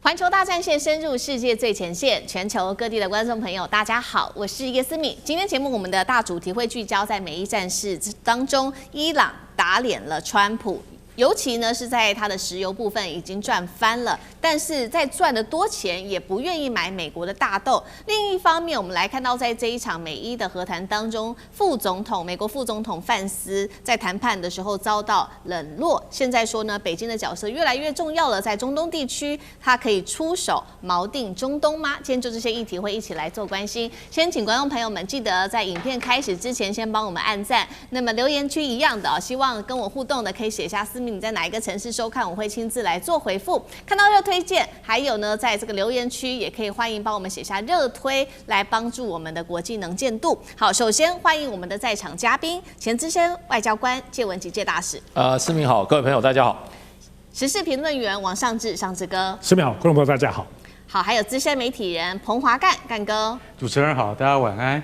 環球大戰線深入世界最前線，全球各地的觀眾朋友，大家好，我是葉思敏。今天節目我們的大主題會聚焦在美伊戰事當中，伊朗打臉了川普。尤其呢是在它的石油部分已經賺翻了，但是在賺得多錢也不願意買美國的大豆。另一方面，我們來看到在這一場美伊的和談當中，美國副總統范斯在談判的時候遭到冷落。現在說呢，北京的角色越來越重要了，在中東地區，它可以出手锚定中東嗎？今天就這些議題會一起來做關心。先請觀眾朋友們記得在影片開始之前先幫我們按讚。那麼留言區一樣的，希望跟我互動的可以寫下你在哪一個城市收看，我會親自來做回復。看到熱推薦，還有呢，在這個留言區也可以歡迎幫我們寫下熱推，來幫助我們的國際能見度。好，首先歡迎我們的在場嘉賓，前資深外交官介文汲介大使。思敏好，各位朋友大家好。時事評論員王尚志尚志哥。思敏好，觀眾朋友大家好。好，還有資深媒體人彭華幹幹哥。主持人好，大家晚安。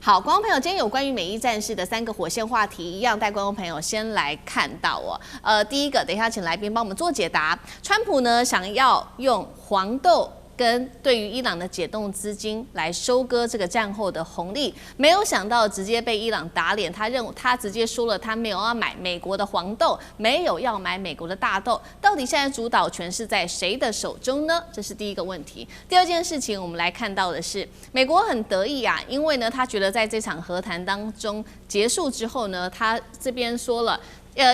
好，觀眾朋友，今天有關於美伊戰事的3個火線話題，一樣帶觀眾朋友先來看到哦。第一個，等一下請來賓幫我們做解答。川普呢想要用黃豆跟對於伊朗的解凍資金來收割這個戰後的紅利，沒有想到直接被伊朗打臉。他直接說了，他沒有要買美國的黃豆，沒有要買美國的大豆。到底現在主導權是在誰的手中呢？這是第一個問題。第二件事情，我們來看到的是，美國很得意啊，因為呢，他覺得在這場和談當中結束之後呢，他這邊說了。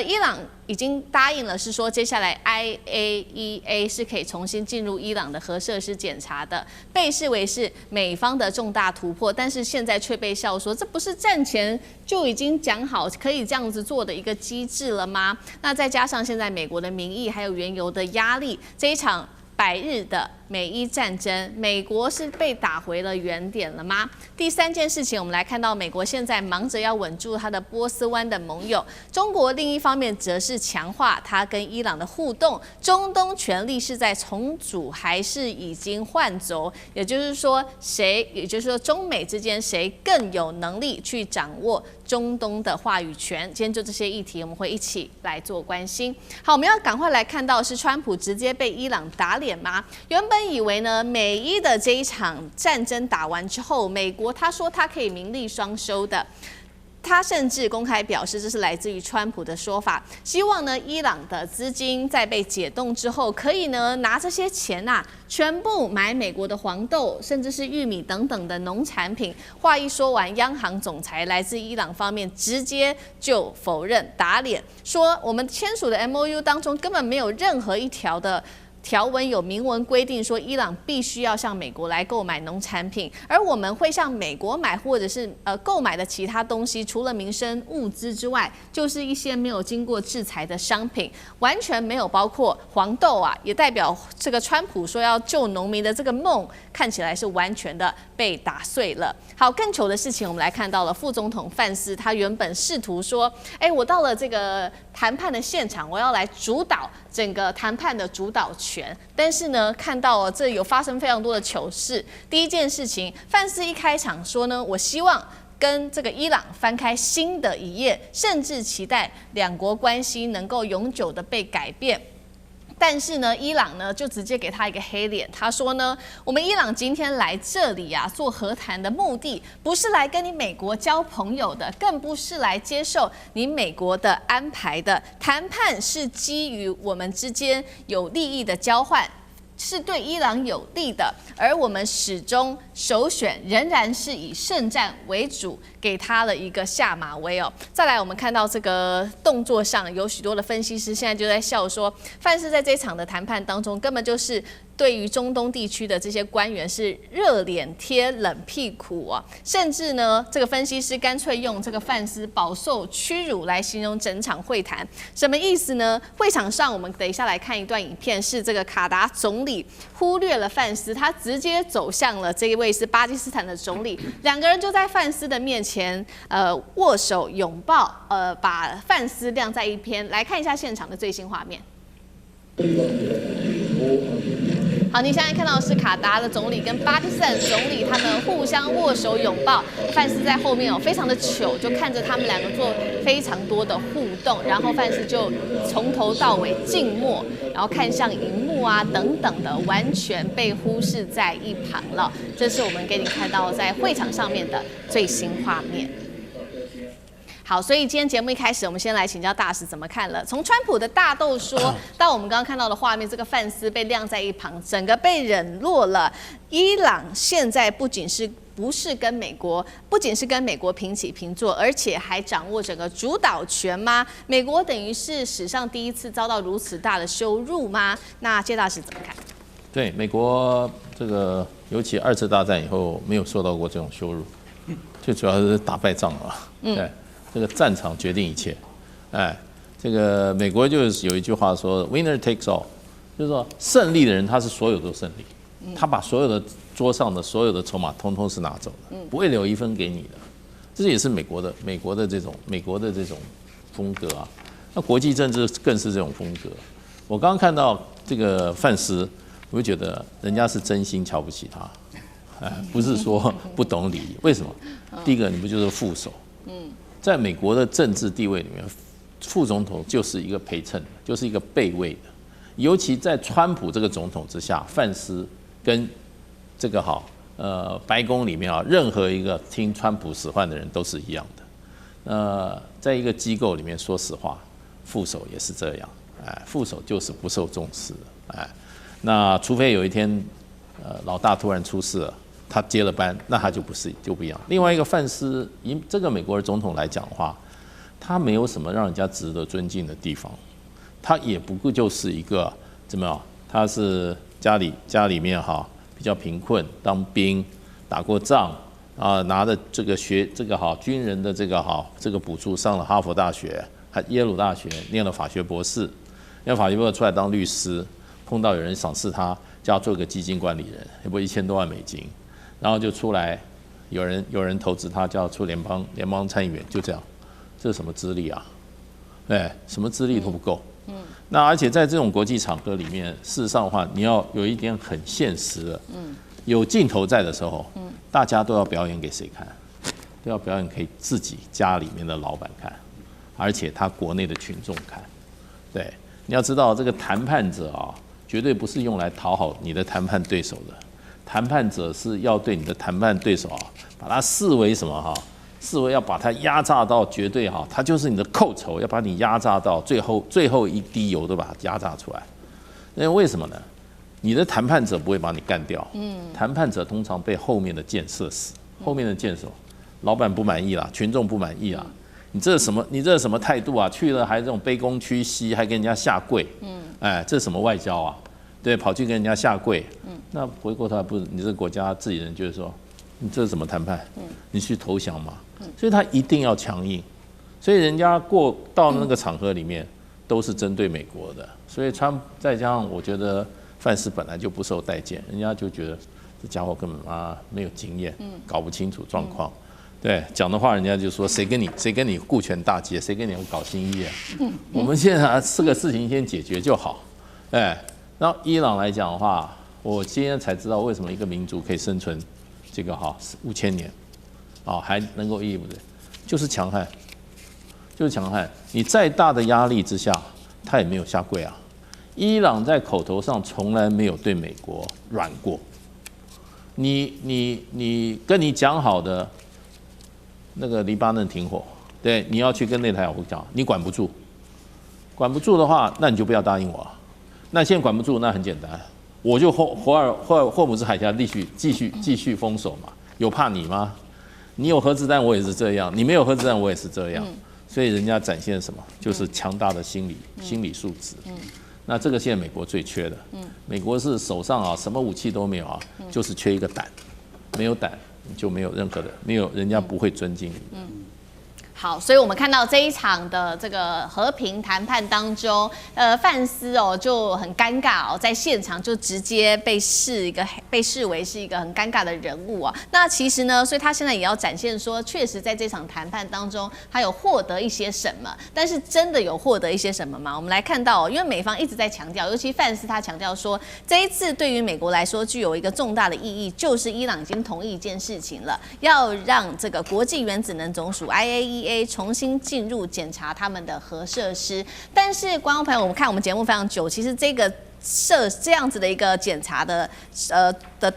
伊朗已經答應了，是說接下來 IAEA 是可以重新進入伊朗的核設施檢查的，被視為是美方的重大突破。但是現在卻被笑說，這不是戰前就已經講好可以這樣子做的一個機制了嗎？那再加上現在美國的民意還有原油的壓力，這一場100日的美伊戰爭，美國是被打回了原點了嗎？第三件事情，我們來看到美國現在忙着要穩住它的波斯灣的盟友，中國另一方面則是強化它跟伊朗的互動。中東權力是在重組還是已經換軸？也就是說，中美之間誰更有能力去掌握中東的話語權？今天就這些議題，我們會一起來做關心。好，我們要趕快來看到是川普直接被伊朗打臉嗎？原本以為呢，美伊的這一場戰爭打完之後，美國他說他可以名利雙收的，他甚至公開表示，這是來自於川普的說法，希望呢伊朗的資金在被解凍之後，可以呢拿這些錢啊，全部買美國的黃豆，甚至是玉米等等的農產品。話一說完，央行總裁來自伊朗方面直接就否認打臉，說我們簽署的 MOU 當中根本沒有任何一條的條文有明文規定說，伊朗必須要向美國來購買農產品，而我們會向美國買或者是購買的其他東西，除了民生物資之外，就是一些沒有經過制裁的商品，完全沒有包括黃豆啊，也代表這個川普說要救農民的這個夢，看起來是完全的被打碎了。好，更糗的事情，我們來看到了副總統范斯，他原本試圖說，我到了這個談判的現場，我要來主導整個談判的主導權，但是呢，看到這有發生非常多的糗事。第一件事情，范斯一開場說呢，我希望跟這個伊朗翻開新的一頁，甚至期待兩國關係能夠永久的被改變。但是呢，伊朗呢就直接給他一個黑臉，他說呢，我們伊朗今天來這裡啊做和談的目的，不是來跟你美國交朋友的，更不是來接受你美國的安排的。談判是基於我們之間有利益的交換，是對伊朗有利的，而我們始終首選仍然是以聖戰為主，給他了一個下馬威哦。再來，我們看到這個動作上有許多的分析師現在就在笑說，范斯在這場的談判當中根本就是對於中東地區的這些官員是熱臉貼冷屁股啊，甚至呢，這個分析師乾脆用這個范斯飽受屈辱來形容整場會談，什麼意思呢？會場上我們等一下來看一段影片，是這個卡達總理忽略了范斯，他直接走向了這一位是巴基斯坦的總理，兩個人就在范斯的面前握手擁抱，把范斯晾在一邊。来看一下現場的最新畫面。好，你現在看到的是卡達的總理跟巴基斯坦總理，他們互相握手擁抱，范斯在後面非常的糗，就看着他們兩個做非常多的互動，然後范斯就從頭到尾靜默，然後看向熒幕幕啊等等的，完全被忽視在一旁了。這是我們給你看到在會場上面的最新畫面。好，所以今天節目一開始，我們先來請教大使怎麼看了。從川普的大豆說到我們剛剛看到的畫面，這個范斯被晾在一旁，整個被冷落了。伊朗現在不仅是跟美国平起平坐，而且還掌握整個主導權嗎？美國等於是史上第一次遭到如此大的羞辱嗎？那謝大使怎麼看？对，美國這個尤其2次大戰以後沒有受到過這種羞辱，最主要是打敗仗了。對。這個戰場決定一切，哎，這個美國就是有一句話說 "Winner takes all"， 就是說勝利的人他是所有都勝利，他把所有的桌上的所有的籌碼通通是拿走的，不會留一分給你的。這也是美國的這種風格啊。那國際政治更是這種風格。我剛剛看到這個范斯，我就覺得人家是真心瞧不起他，哎，不是說不懂禮儀。為什麼？第一個，你不就是副手？在美國的政治地位裡面，副總統就是一個陪襯，就是一個備位的。尤其在川普這個總統之下，范斯跟這個白宮裡面啊，任何一個聽川普使喚的人都是一樣的。在一個機構裡面，說實話，副手也是這樣，哎，副手就是不受重視的，哎，那除非有一天，老大突然出事了。他接了班，那他就不一樣。另外一個范斯，以這個美國的總統來講的話，他沒有什麼讓人家值得尊敬的地方，他也不過就是一個怎麼樣？他是家裡面比較貧困，當兵打過仗啊，拿着這個軍人的這個補助，上了哈佛大學，還耶魯大學念了法學博士，念法學博士出來當律師，碰到有人賞識他，叫他做個基金管理人，也不1000多萬美金。然後就出來，有人投資他，叫他出聯邦參議員，就這樣，這是什麼資歷啊？對，什麼資歷都不夠。那而且在這種國際場合裡面，事實上的話，你要有一點很現實的，有鏡頭在的時候，大家都要表演給誰看？都要表演給自己家裡面的老闆看，而且他國內的群眾看。對，你要知道這個談判者啊，絕對不是用來討好你的談判對手的。談判者是要對你的談判對手啊，把他視為什麼視為要把他壓榨到絕對他就是你的寇仇，要把你壓榨到最後一滴油都把它壓榨出來。那為什麼呢？你的談判者不會把你幹掉，談判者通常被後面的箭射死。後面的箭手，老闆不滿意啦，群眾不滿意啦，你這是什麼態度啊？去了還這種卑躬屈膝，還跟人家下跪，哎，這是什麼外交啊？對，跑去跟人家下跪，那回過頭來不是你這個國家自己人就是說，你這是怎麼談判？你去投降嘛？所以他一定要強硬，所以人家過到那個場合裡面都是針對美國的，所以再加上我覺得范斯本來就不受待見，人家就覺得這家伙根本沒有經驗，搞不清楚狀況，對，講的話人家就說誰跟你顧全大計，誰跟你搞新意啊？我們現在這個事情先解決就好，哎。然後伊朗來講的話，我今天才知道為什麼一個民族可以生存這個5000年，還能夠屹立不搖，就是強悍，就是強悍。你再大的壓力之下，他也沒有下跪啊。伊朗在口頭上從來沒有對美國軟過。你跟你講好的那個黎巴嫩停火，對，你要去跟內塔尼亞胡講，你管不住，管不住的話，那你就不要答應我。那現在管不住，那很簡單，我就霍姆茲海峽繼續封鎖嘛，有怕你嗎？你有核子彈，我也是這樣；你沒有核子彈，我也是這樣。所以人家展現什麼，就是強大的心理素質。那這個現在美國最缺的，美國是手上什麼武器都沒有就是缺一個膽，沒有膽就沒有任何的，沒有人家不會尊敬你。好，所以我們看到這一場的這個和平談判當中，范斯就很尷尬在現場就直接被視為是一個很尷尬的人物啊。那其實呢，所以他現在也要展現說，確實在這場談判當中，他有獲得一些什麼，但是真的有獲得一些什麼嗎？我們來看到因為美方一直在強調，尤其范斯他強調說，這一次對於美國來說具有一個重大的意義，就是伊朗已經同意一件事情了，要讓這個國際原子能總署 IAEA。重新進入檢查他們的核設施，但是觀眾朋友，我們看我們節目非常久，其實這個這樣子的一個檢查的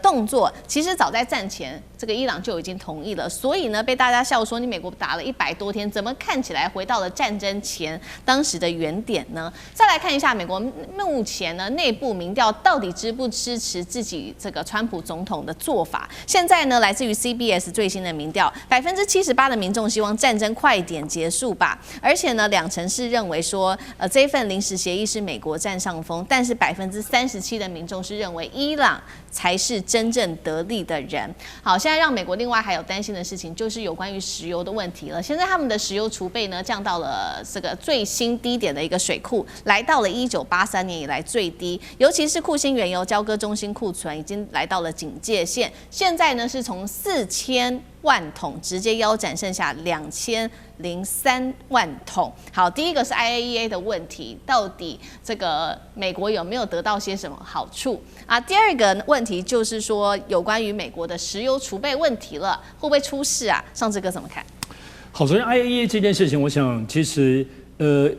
動作，其實早在戰前，這個伊朗就已經同意了。所以呢，被大家笑說，你美國打了100多天，怎麼看起來回到了戰爭前當時的原點呢？再來看一下美國目前呢內部民調到底支不支持自己這個川普總統的做法？現在呢，來自於 CBS 最新的民調，78%的民眾希望戰爭快點結束吧，而且呢，2成是認為說，這一份臨時協議是美國佔上風，但是37%的民眾是認為伊朗才是真正得利的人。好，現在讓美國另外還有擔心的事情，就是有關於石油的問題了。現在他們的石油儲備呢降到了這個最新低點的一個水庫，來到了1983年以來最低，尤其是庫欣原油交割中心庫存已經來到了警戒線，現在呢是從4000萬桶直接腰斬，剩下2003萬桶。好，第一個是 IAEA 的問題，到底這個美國有沒有得到些什麼好處啊？第二個問題就是說，有關於美國的石油儲備問題了，會不會出事啊？尚志哥怎麼看？好，首先 IAEA 這件事情，我想其實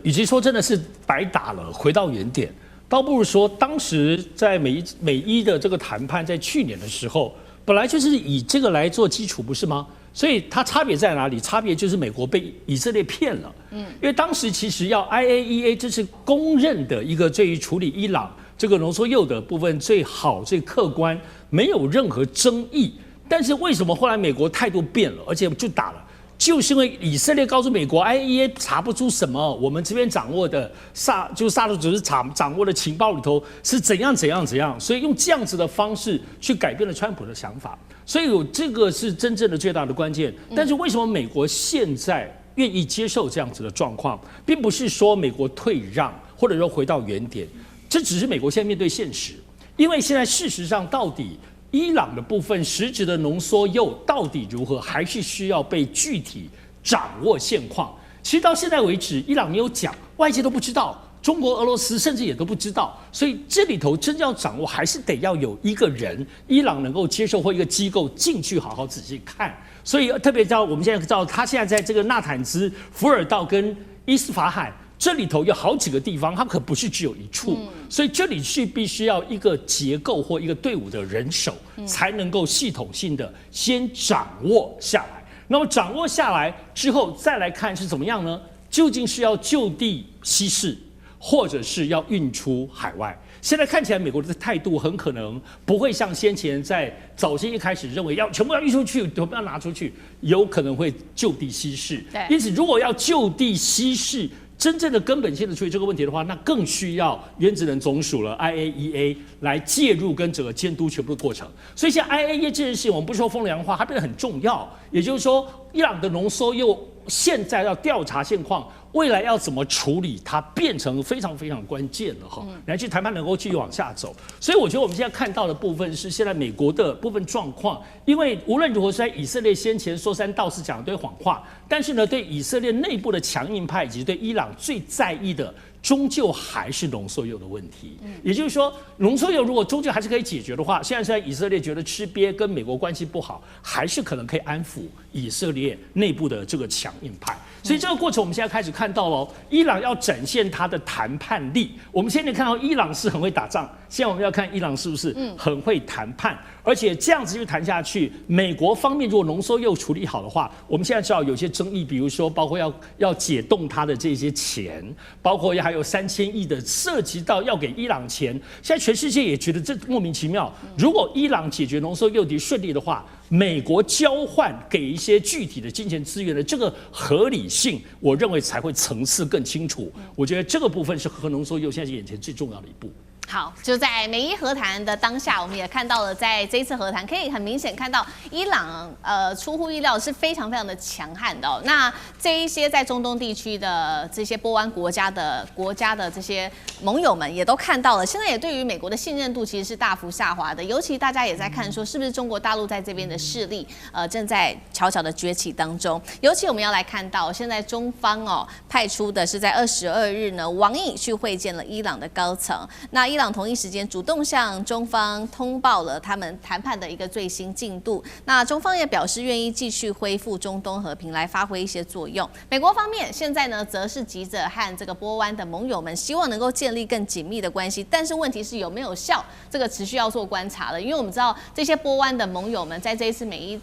與其說真的是白打了，回到原點，倒不如說當時在美伊的這個談判，在去年的時候。本來就是以這個來做基礎，不是嗎？所以它差別在哪裡？差別就是美國被以色列騙了。因為當時其實要 IAEA 這是公認的一個對於處理伊朗這個濃縮鈾的部分最好、最客觀，沒有任何爭議。但是為什麼後來美國態度變了，而且就打了？就是因為以色列告訴美國 ，IAEA 查不出什麼，我們這邊掌握的薩魯組織掌握的情報裡頭是怎樣，所以用這樣子的方式去改變了川普的想法，所以這個是真正的最大的關鍵。但是為什麼美國現在願意接受這樣子的狀況，並不是說美國退讓或者說回到原點，這只是美國現在面對現實，因為現在事實上到底。伊朗的部分實質的濃縮鈾到底如何，還是需要被具體掌握現況。其實到現在為止，伊朗沒有講，外界都不知道，中國、俄羅斯甚至也都不知道。所以這裡頭真正要掌握，還是得要有一個人，伊朗能夠接受或一個機構進去好好仔細看。所以特別我們現在知道，他現在在這個納坦茲、福爾道跟伊斯法罕。這裡頭有好幾個地方，它可不是只有一處，所以這裡是必須要一個結構或一個隊伍的人手，才能夠系統性的先掌握下來。那麼掌握下來之後，再來看是怎麼樣呢？究竟是要就地稀釋，或者是要運出海外？現在看起來，美國的態度很可能不會像先前在早先一開始認為要全部要運出去，全部要拿出去，有可能會就地稀釋。因此，如果要就地稀釋，真正的根本性的處理這個問題的話，那更需要原子能總署了 IAEA 來介入跟整個監督全部的過程。所以像 IAEA 這件事情，我們不是說風涼話，它變得很重要。也就是說，伊朗的濃縮鈾現在要調查現況，未來要怎麼處理，它變成非常非常關鍵了哈。來去談判能夠繼續往下走。所以我覺得我們現在看到的部分是現在美國的部分狀況，因為無論如何，在以色列先前說三道四講一堆謊話，但是呢，對以色列內部的強硬派以及對伊朗最在意的，終究還是濃縮鈾的問題。也就是說，濃縮鈾如果終究還是可以解決的話，現在以色列覺得吃癟跟美國關係不好，還是可能可以安撫以色列內部的這個強硬派。所以這個過程我們現在開始看到了，伊朗要展現他的談判力。我們現在看到伊朗是很會打仗，現在我們要看伊朗是不是很會談判，而且這樣子就談下去，美國方面如果濃縮鈾處理好的話，我們現在知道有些爭議，比如說包括要解凍它的這些錢，包括還有3000億的涉及到要給伊朗錢，現在全世界也覺得這莫名其妙。如果伊朗解決濃縮鈾題順利的話，美國交換給一些具體的金錢資源的這個合理性，我認為才會層次更清楚。我覺得這個部分是核濃縮鈾現在是眼前最重要的一步。好，就在美伊和談的當下，我們也看到了，在這一次和談，可以很明顯看到伊朗出乎意料是非常非常的強悍的哦。那這一些在中東地區的這些波灣國家的這些盟友們也都看到了，現在也對於美國的信任度其實是大幅下滑的。尤其大家也在看說，是不是中國大陸在這邊的勢力正在悄悄的崛起當中。尤其我們要來看到，現在中方派出的是在22日呢，王毅去會見了伊朗的高層。那伊朗同一時間主動向中方通報了他們談判的一個最新進度。那中方也表示願意繼續恢復中東和平，來發揮一些作用。美國方面現在呢，則是急着和這個波灣的盟友們，希望能夠建立更緊密的關係。但是問題是有沒有效，這個持續要做觀察了。因為我們知道這些波灣的盟友們在這一次美伊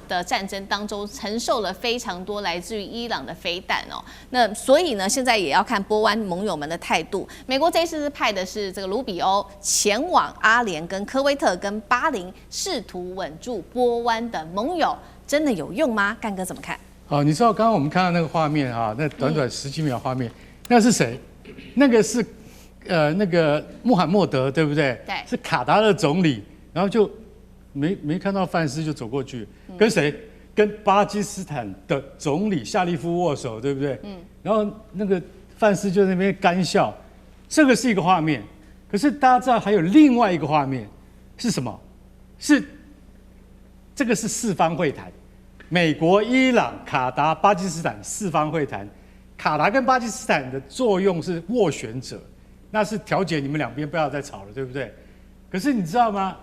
的戰爭當中承受了非常多來自於伊朗的飛彈哦，那所以呢，現在也要看波灣盟友們的態度。美國這一次是派的是這個盧比歐前往阿聯跟科威特跟巴林，試圖穩住波灣的盟友，真的有用嗎？幹哥怎麼看？好，你知道剛剛我們看到那個畫面啊，那短短10幾秒畫面，那是誰？那個是那個穆罕默德，對不对？對，是卡達的總理，然後就沒看到范斯就走過去，跟誰？跟巴基斯坦的總理夏利夫握手，對不對？然後那個范斯就在那邊乾笑，這個是一個畫面。可是大家知道還有另外一個畫面是什麼？這個是四方會談，美國、伊朗、卡達、巴基斯坦四方會談。卡達跟巴基斯坦的作用是斡旋者，那是調解你們兩邊不要再吵了，對不對？可是你知道嗎？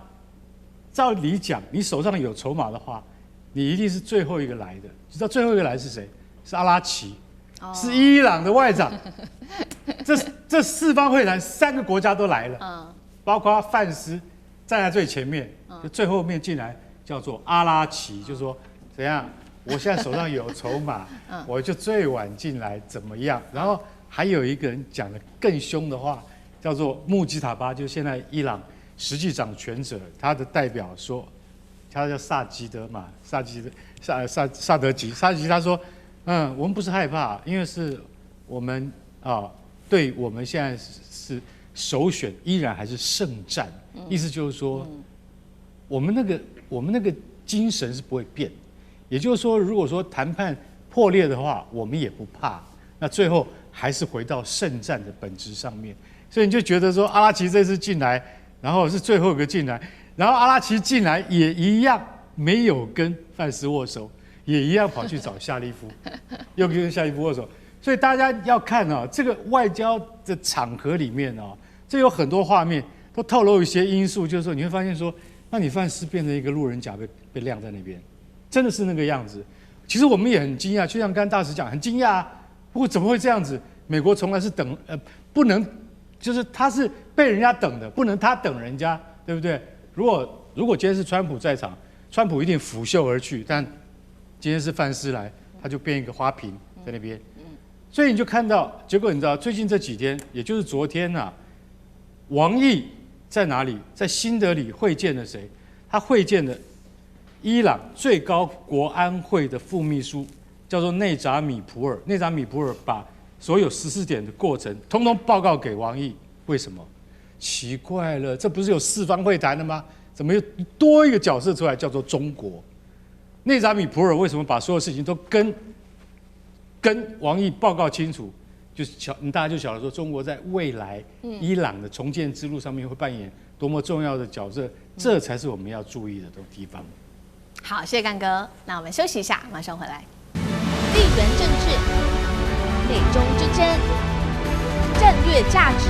照理講，你手上有籌碼的話，你一定是最後一個來的。知道最後一個來是誰？是阿拉奇，是伊朗的外長。這四方會談3個國家都來了，包括范斯站在最前面，就最後面進來叫做阿拉奇，就說怎樣？我現在手上有籌碼，我就最晚進來，怎麼樣？然後還有一個人講的更凶的話，叫做穆吉塔巴，就是現在伊朗實際掌權者，他的代表說，他叫薩吉德嘛，薩德吉，他說，我們不是害怕，因為是我們對我們現在是首選，依然還是聖戰，意思就是說，我們那個精神是不會變。也就是說，如果說談判破裂的話，我們也不怕。那最後還是回到聖戰的本質上面。所以你就覺得說，阿拉奇這次進來，然後是最後一個進來，然後阿拉奇進來也一樣沒有跟范斯握手，也一樣跑去找夏利夫，又跟夏利夫握手。所以大家要看啊，這個外交的場合裡面啊，這有很多畫面都透露一些因素，就是說你會發現說，那你范斯變成一個路人甲被晾在那邊。真的是那個樣子，其實我們也很驚訝，就像剛剛大使講，很驚訝啊。不過怎麼會這樣子？美國從來是不能，就是他是被人家等的，不能他等人家，對不對？如果今天是川普在場，川普一定拂袖而去，但今天是范斯來，他就變一個花瓶在那邊。所以你就看到，結果你知道，最近這幾天，也就是昨天啊，王毅在哪裡？在新德里會見了誰？他會見了伊朗最高國安會的副秘書叫做內扎米普爾，內扎米普爾把所有14點的過程通通報告給王毅。為什麼？奇怪了，這不是有四方會談的嗎？怎麼又多一個角色出來，叫做中國？內扎米普爾為什麼把所有事情都跟王毅報告清楚？就是大家就曉得說，中國在未來伊朗的重建之路上面會扮演多麼重要的角色，這才是我們要注意的地方。好，謝謝幹哥。那我們休息一下，馬上回來。地緣政治、美中之爭、戰略價值、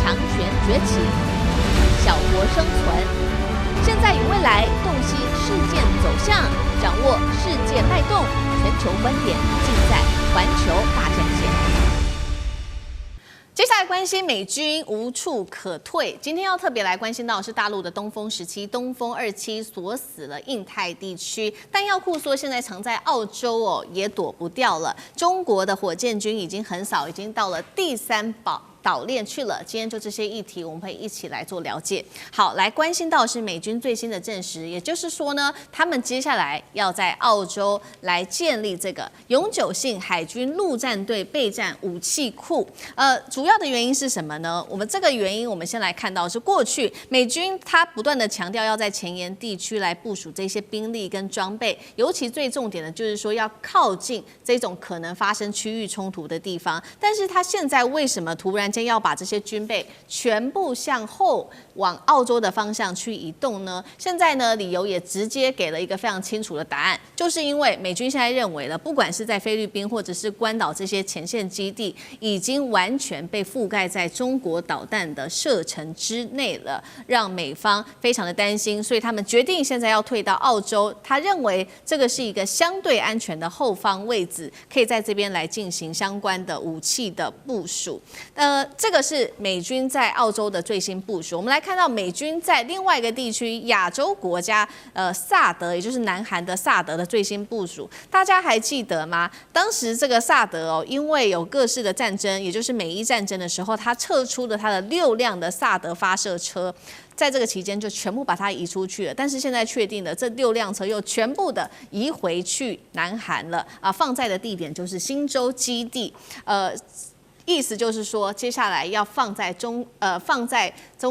強權崛起、小國生存，現在與未來洞悉事件走向，掌握世界脈動，全球觀點盡在環球大戰線。接下來關心美軍無處可退，今天要特別來關心到的是大陸的東風17、東風27鎖死了印太地區，彈藥庫說現在藏在澳洲也躲不掉了。中國的火箭軍已經橫掃，已經到了第3島鏈去了。今天就這些議題，我們會一起來做了解。好，來關心到的是美軍最新的證實，也就是說呢，他們接下來要在澳洲來建立這個永久性海軍陸戰隊備戰武器庫。主要的原因是什麼呢？我們這個原因，我們先來看到是過去美軍他不斷的強調要在前沿地區來部署這些兵力跟裝備，尤其最重點的就是說要靠近這種可能發生區域衝突的地方。但是他現在為什麼突然間要把這些軍備全部向後往澳洲的方向去移動呢？現在呢，理由也直接給了一個非常清楚的答案，就是因為美軍現在認為了，不管是在菲律賓或者是關島這些前線基地，已經完全被覆蓋在中國導彈的射程之內了，讓美方非常的擔心，所以他們決定現在要退到澳洲。他認為這個是一個相對安全的後方位置，可以在這邊來進行相關的武器的部署。這個是美軍在澳洲的最新部署。我們來看到美軍在另外一個地區亞洲國家薩德，也就是南韓的薩德的最新部署，大家還記得嗎？當時這個薩德因為有各式的戰爭，也就是美伊戰爭的時候，他撤出了他的6輛的薩德發射車。在這個期間就全部把它移出去了，但是現在確定了這6輛車又全部的移回去南韓了啊，放在的地點就是新洲基地，意思就是說，接下來要放在中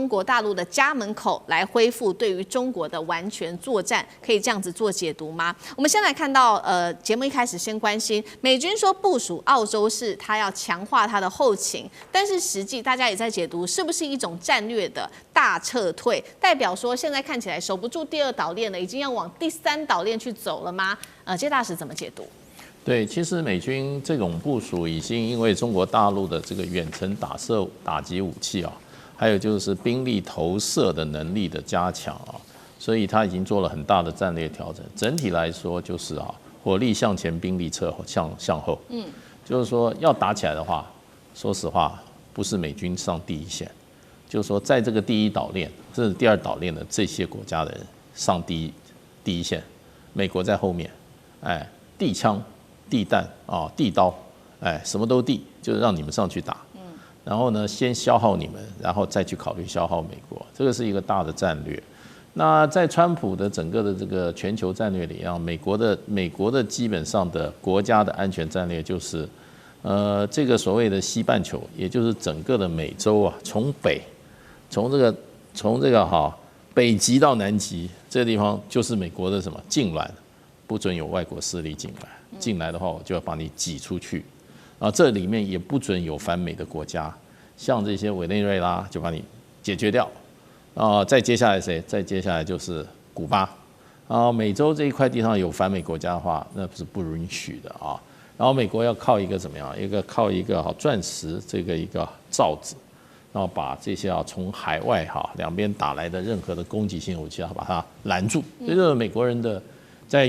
國大陸的家門口來恢復對於中國的完全作戰，可以這樣子做解讀嗎？我們先來看到，節目一開始先關心美軍說部署澳洲是他要強化他的後勤，但是實際大家也在解讀是不是一種戰略的大撤退，代表說現在看起來守不住第2島鏈了，已經要往第3島鏈去走了嗎？謝大使怎麼解讀？对，其實美軍這種部署已經因為中國大陸的這個遠程打擊武器啊，還有就是兵力投射的能力的加強啊，所以它已經做了很大的戰略調整。整體來說就是火力向前，兵力向後。就是說要打起來的話，說實話不是美軍上第一線，就是說在這個第1島鏈，這是第2島鏈的這些國家的人上第一線，美國在後面，地槍。地彈地刀，什麼都地，就是讓你們上去打。然後呢，先消耗你們，然後再去考慮消耗美國，這個是一個大的戰略。那在川普的整個的這個全球戰略裡美國的基本上的國家的安全戰略就是，這個所謂的西半球，也就是整個的美洲啊，從這個北極到南極這個地方，就是美國的什麼禁臠，不准有外國勢力進來。進來的話，我就要把你擠出去，然後這裡面也不准有反美的國家，像這些委內瑞拉就把你解決掉，再接下來誰？再接下來就是古巴，美洲這一塊地上有反美國家的話，那是不允許的啊。然後美國要靠一個怎麼樣？靠一個鑽石這個一個罩子，然後把這些從海外兩邊打來的任何的攻擊性武器把它攔住，這就是美國人的。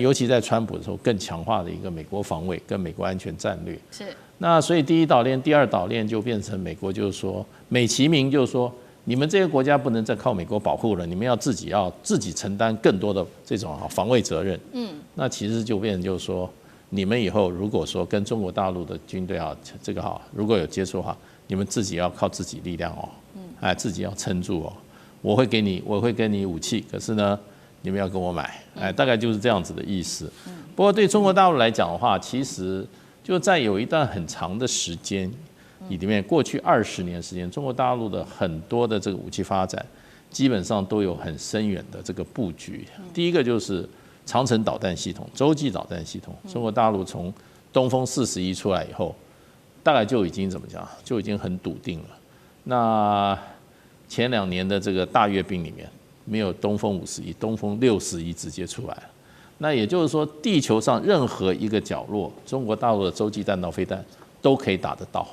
尤其在川普的時候，更強化的一個美國防衛跟美國安全戰略。是。那所以第1島鏈、第2島鏈就變成美國就是說，美其名就是說，你們這些國家不能再靠美國保護了，你們要自己承擔更多的這種防衛責任。那其實就變成就是說，你們以後如果說跟中國大陸的軍隊如果有接觸的話，你們自己要靠自己力量自己要撐住我會給你武器，可是呢，你們要跟我買，大概就是這樣子的意思。不過對中國大陸來講的話，其實就在有一段很長的時間裡面，過去20年時間，中國大陸的很多的這個武器發展，基本上都有很深遠的這個布局。第一個就是長程導彈系統、洲際導彈系統。中國大陸從東風41出來以後，大概就已經怎麼講，就已經很篤定了。那前2年的這個大閱兵裡面，沒有東風51，東風61直接出來了。那也就是說，地球上任何一個角落，中國大陸的洲際彈道飛彈都可以打得到，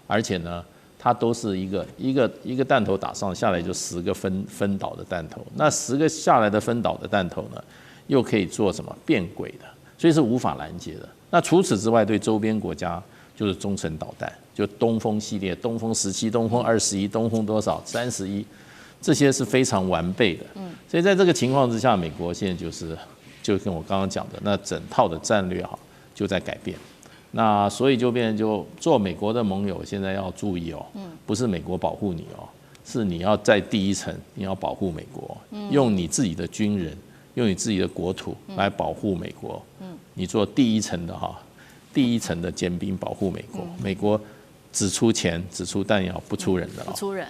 而且呢，它都是一個彈頭打上下來就10個分導的彈頭，那10個下來的分導的彈頭呢，又可以做什麼變軌的，所以是無法攔截的。那除此之外，對周邊國家就是中程導彈，就東風系列，東風17、東風21、東風多少31。這些是非常完備的，所以在這個情況之下，美國現在就跟我剛剛講的那整套的戰略就在改變，那所以就变成就做美國的盟友，現在要注意不是美國保護你是你要在第一層你要保護美國，用你自己的軍人，用你自己的國土來保護美國，你做第一層的尖兵保護美國，美國只出錢、只出彈藥，不出人的不出人。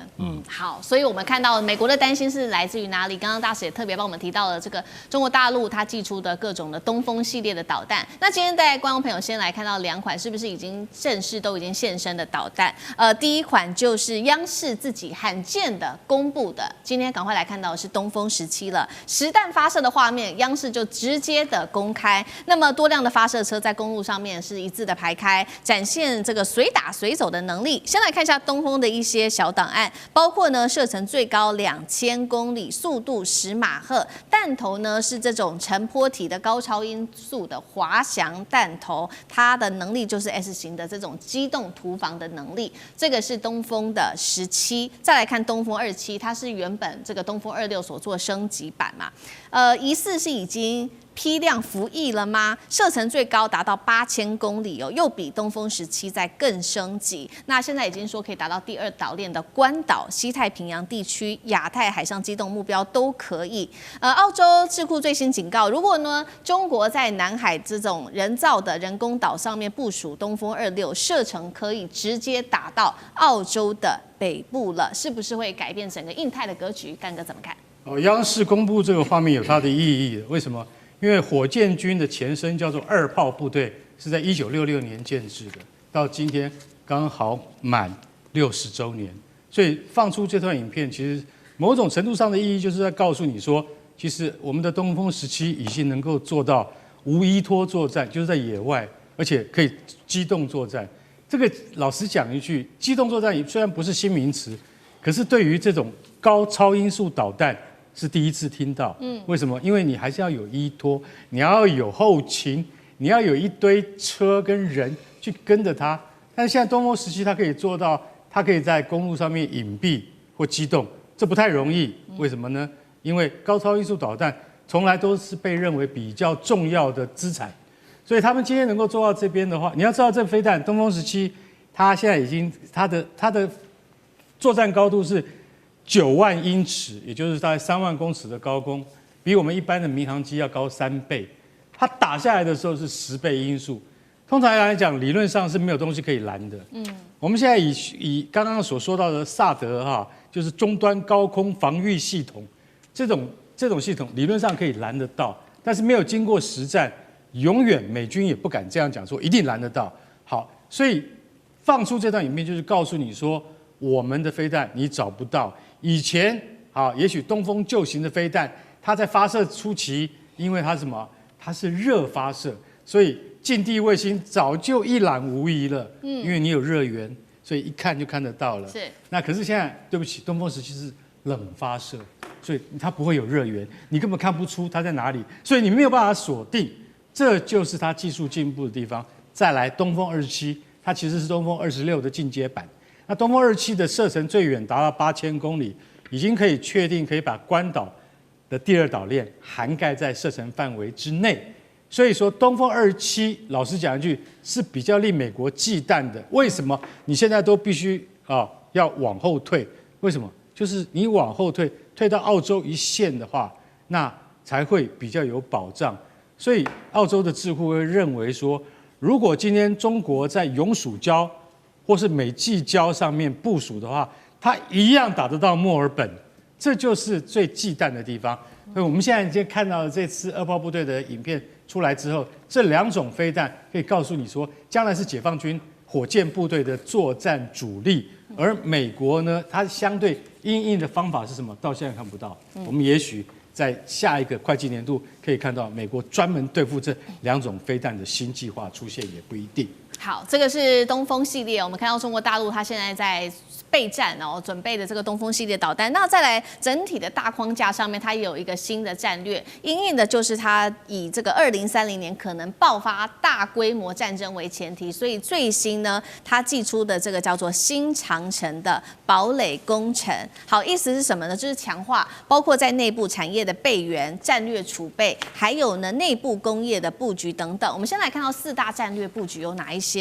好，所以我們看到美國的擔心是來自於哪裡？剛剛大使也特別幫我們提到了這個中國大陸它祭出的各種的東風系列的導彈。那今天帶觀眾朋友先來看到2款是不是已經正式都已經現身的導彈？第一款就是央視自己罕見的公布的，今天趕快來看到的是東風17了，實彈發射的畫面，央視就直接的公開。那麼多輛的發射車在公路上面是一字的排開，展現這個隨打隨走的能力。先來看一下東風的一些小檔案，包括呢射程最高2000公里，速度10馬赫，彈頭呢是這種沉坡體的高超音速的滑翔彈頭，它的能力就是 S 型的這種機動突防的能力。這個是東風的17，再來看東風27，它是原本這個東風26所做升級版嘛，疑似是已經批量服役了嗎？射程最高達到8000公里哦，又比東風17再更升級。那現在已經說可以達到第2島鏈的關島、西太平洋地區、亞太海上機動目標都可以。澳洲智庫最新警告，如果呢中國在南海這種人造的人工島上面部署東風26，射程可以直接打到澳洲的北部了，是不是會改變整個印太的格局？幹哥怎麼看？央視公布這個畫面有它的意義，為什麼？因為火箭軍的前身叫做2炮部隊，是在1966年建制的，到今天剛好滿60週年，所以放出這段影片，其實某種程度上的意義就是在告訴你說，其實我們的東風17已經能夠做到無依托作戰，就是在野外，而且可以機動作戰。這個老實講一句，機動作戰雖然不是新名詞，可是對於這種高超音速導彈，是第一次聽到，為什麼？因為你還是要有依托，你要有後勤，你要有一堆車跟人去跟着它。但是現在東風17它可以做到，它可以在公路上面隱蔽或機動，這不太容易。為什麼呢？因為高超音速導彈從來都是被認為比較重要的資產，所以他們今天能夠做到這邊的話，你要知道這飛彈東風17，它現在已經它的作戰高度是9萬英尺，也就是大概3萬公尺的高空，比我們一般的民航機要高3倍。它打下來的時候是10倍音速。通常來講，理論上是沒有東西可以攔的。我們現在以剛剛所說到的薩德哈，就是終端高空防禦系統，這種系統理論上可以攔得到，但是沒有經過實戰，永遠美軍也不敢這樣講說一定攔得到。好，所以放出這段影片就是告訴你說，我們的飛彈你找不到。以前也許東風舊型的飛彈，它在發射初期，因為它什麼？它是熱發射，所以近地衛星早就一覽無遺了。因為你有熱源，所以一看就看得到了。是。那可是現在，對不起，東風17是冷發射，所以它不會有熱源，你根本看不出它在哪裡，所以你沒有辦法鎖定。這就是它技術進步的地方。再來，東風27，它其實是東風26的進階版。那東風27的射程最遠達到8000公里，已經可以確定可以把關島的第2島鏈涵蓋在射程範圍之內。所以說，東風27，老實講一句，是比較令美國忌憚的。為什麼？你現在都必須要往後退？為什麼？就是你往後退，退到澳洲一線的話，那才會比較有保障。所以澳洲的智庫會認為說，如果今天中國在永暑礁或是美濟礁上面部署的話，它一樣打得到墨爾本，這就是最忌憚的地方。所以我們現在已經看到了這次2炮部隊的影片出來之後，這2種飛彈可以告訴你說，將來是解放軍火箭部隊的作戰主力。而美國呢，它相對因應的方法是什麼？到現在看不到。我們也許在下一個會計年度可以看到美國專門對付這2種飛彈的新計劃出現，也不一定。好，這個是東風系列，我們看到中國大陸它現在在備戰哦，準備的這個東風系列導彈。那再來整體的大框架上面，它也有一個新的戰略，因應的就是它以這個2030年可能爆發大規模戰爭為前提，所以最新呢，它祭出的這個叫做新長城的堡壘工程。好，意思是什麼呢？就是強化包括在內部產業的備援、戰略儲備，還有呢內部工業的布局等等。我們先來看到4大戰略布局有哪一些？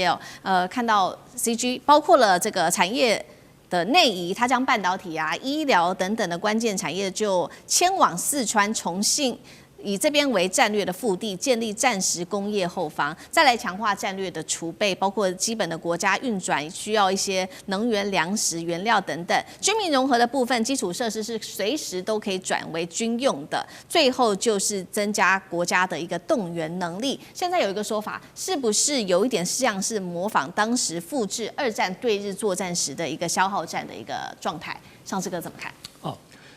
看到 CG 包括了這個產業的內移，它將半導體啊、醫療等等的關鍵產業就遷往四川、重慶。以這邊為戰略的腹地，建立戰時工業後方，再來強化戰略的儲備，包括基本的國家運轉需要一些能源、糧食、原料等等。軍民融合的部分，基礎設施是隨時都可以轉為軍用的。最後就是增加國家的一個動員能力。現在有一個說法，是不是有一點像是模仿當時複製2戰對日作戰時的一個消耗戰的一個狀態？上次哥怎麼看？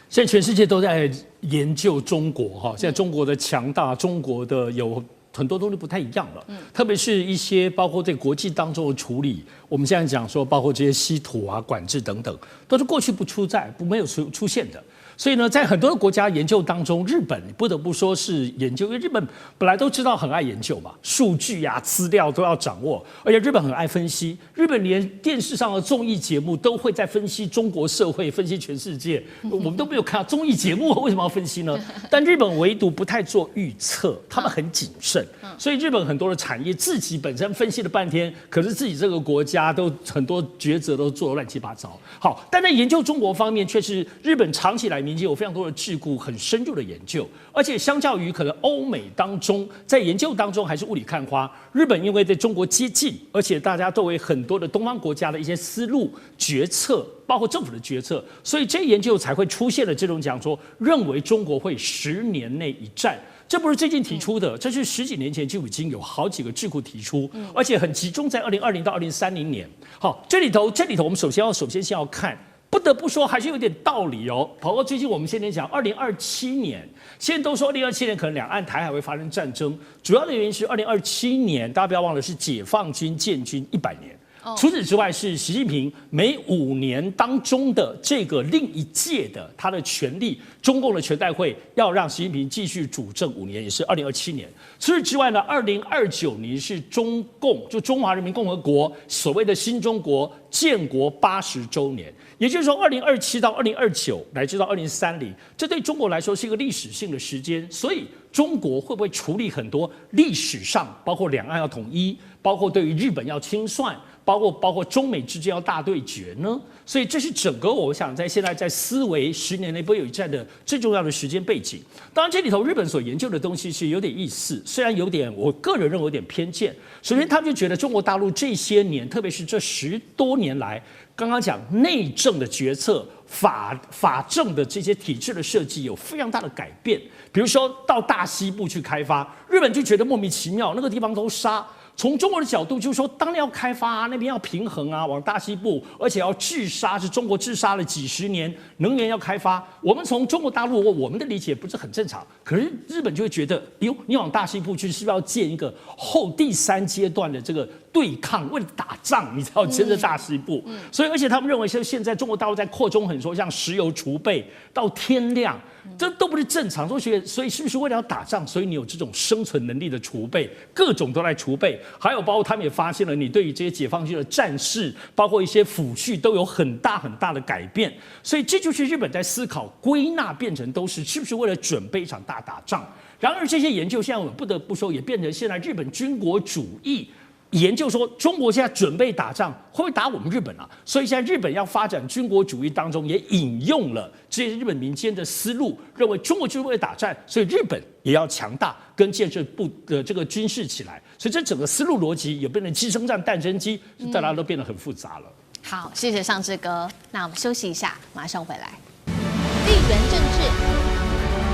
現在全世界都在研究中國哈，現在中國的強大，中国的有很多東西不太一樣了，特別是一些包括在國際當中的處理，我們現在講說，包括這些稀土啊、管制等等，都是過去不出在、没有出現的。所以呢，在很多的國家研究當中，日本不得不說是研究，因为日本本来都知道很愛研究嘛，數據啊、資料都要掌握，而且日本很愛分析，日本連電視上的綜藝節目都會在分析中國社會、分析全世界，我們都沒有看到綜藝節目為什麼要分析呢？但日本唯獨不太做預測，他們很謹慎，所以日本很多的產業自己本身分析了半天，可是自己這個國家都很多抉擇都做得亂七八糟。好，但在研究中國方面，卻是日本長期以來民間有非常多的智庫很深入的研究，而且相較於可能歐美當中，在研究當中還是霧裡看花。日本因為對中國接近，而且大家都有很多的東方國家的一些思路、決策，包括政府的決策，所以這研究才會出現了這種講說，認為中國會10年內一戰。這不是最近提出的，這是10幾年前就已經有好幾個智庫提出，而且很集中在2020到2030年。好，這裡頭我們首先先要看。不得不說，還是有點道理哦。包括最近我們現在講2027年，現在都說2027年可能兩岸台海會發生戰爭，主要的原因是2027年，大家不要忘了是解放軍建軍100年。除此之外，是習近平每5年當中的這個另一屆的他的權力，中共的全代會要讓習近平繼續主政5年，也是2027年。除此之外呢，2029年是中共就中華人民共和國所謂的新中國建國80週年，也就是說2027到2029乃至到2030，這對中國來說是一個歷史性的時間。所以中國會不會處理很多歷史上，包括兩岸要統一，包括對於日本要清算，包括中美之間要大對決呢？所以這是整個我想在現在在思維10年內不會有一戰的最重要的時間背景。當然這裡頭日本所研究的東西是有點意思，雖然有點我個人認為有點偏見。首先他們就覺得中國大陸這些年，特別是這10多年來，剛剛講內政的決策、法政的這些體制的設計有非常大的改變。比如說到大西部去開發，日本就覺得莫名其妙，那個地方都沙。從中國的角度就是說，當然要開發啊，那邊要平衡啊，往大西部，而且要治沙，是中國治沙了幾十年，能源要開發。我們從中國大陸我們的理解不是很正常，可是日本就會覺得，哎呦，你往大西部去，是不是要建一個後第3階段的這個對抗，為了打仗，你才要牽着大西部。所以，而且他們認為，現在中國大陸在擴充很多，像石油儲備到天亮。這都不是正常，所以是不是為了要打仗，所以你有這種生存能力的儲備，各種都來儲備，還有包括他們也發現了，你對於這些解放軍的戰士，包括一些撫恤都有很大的改變，所以這就是日本在思考歸納變成都是不是為了準備一場大打仗。然而這些研究現在我們不得不說，也變成現在日本軍國主義。研究說，中國現在準備打仗，會不會打我們日本啊？所以現在日本要發展軍國主義當中，也引用了這些日本民間的思路，認為中國就是為了打仗，所以日本也要強大，跟建設部的這個軍事起來。所以這整個思路邏輯也變成雞生蛋，蛋生雞，大家都變得很複雜了。好，謝謝尚志哥。那我們休息一下，馬上回來。地緣政治、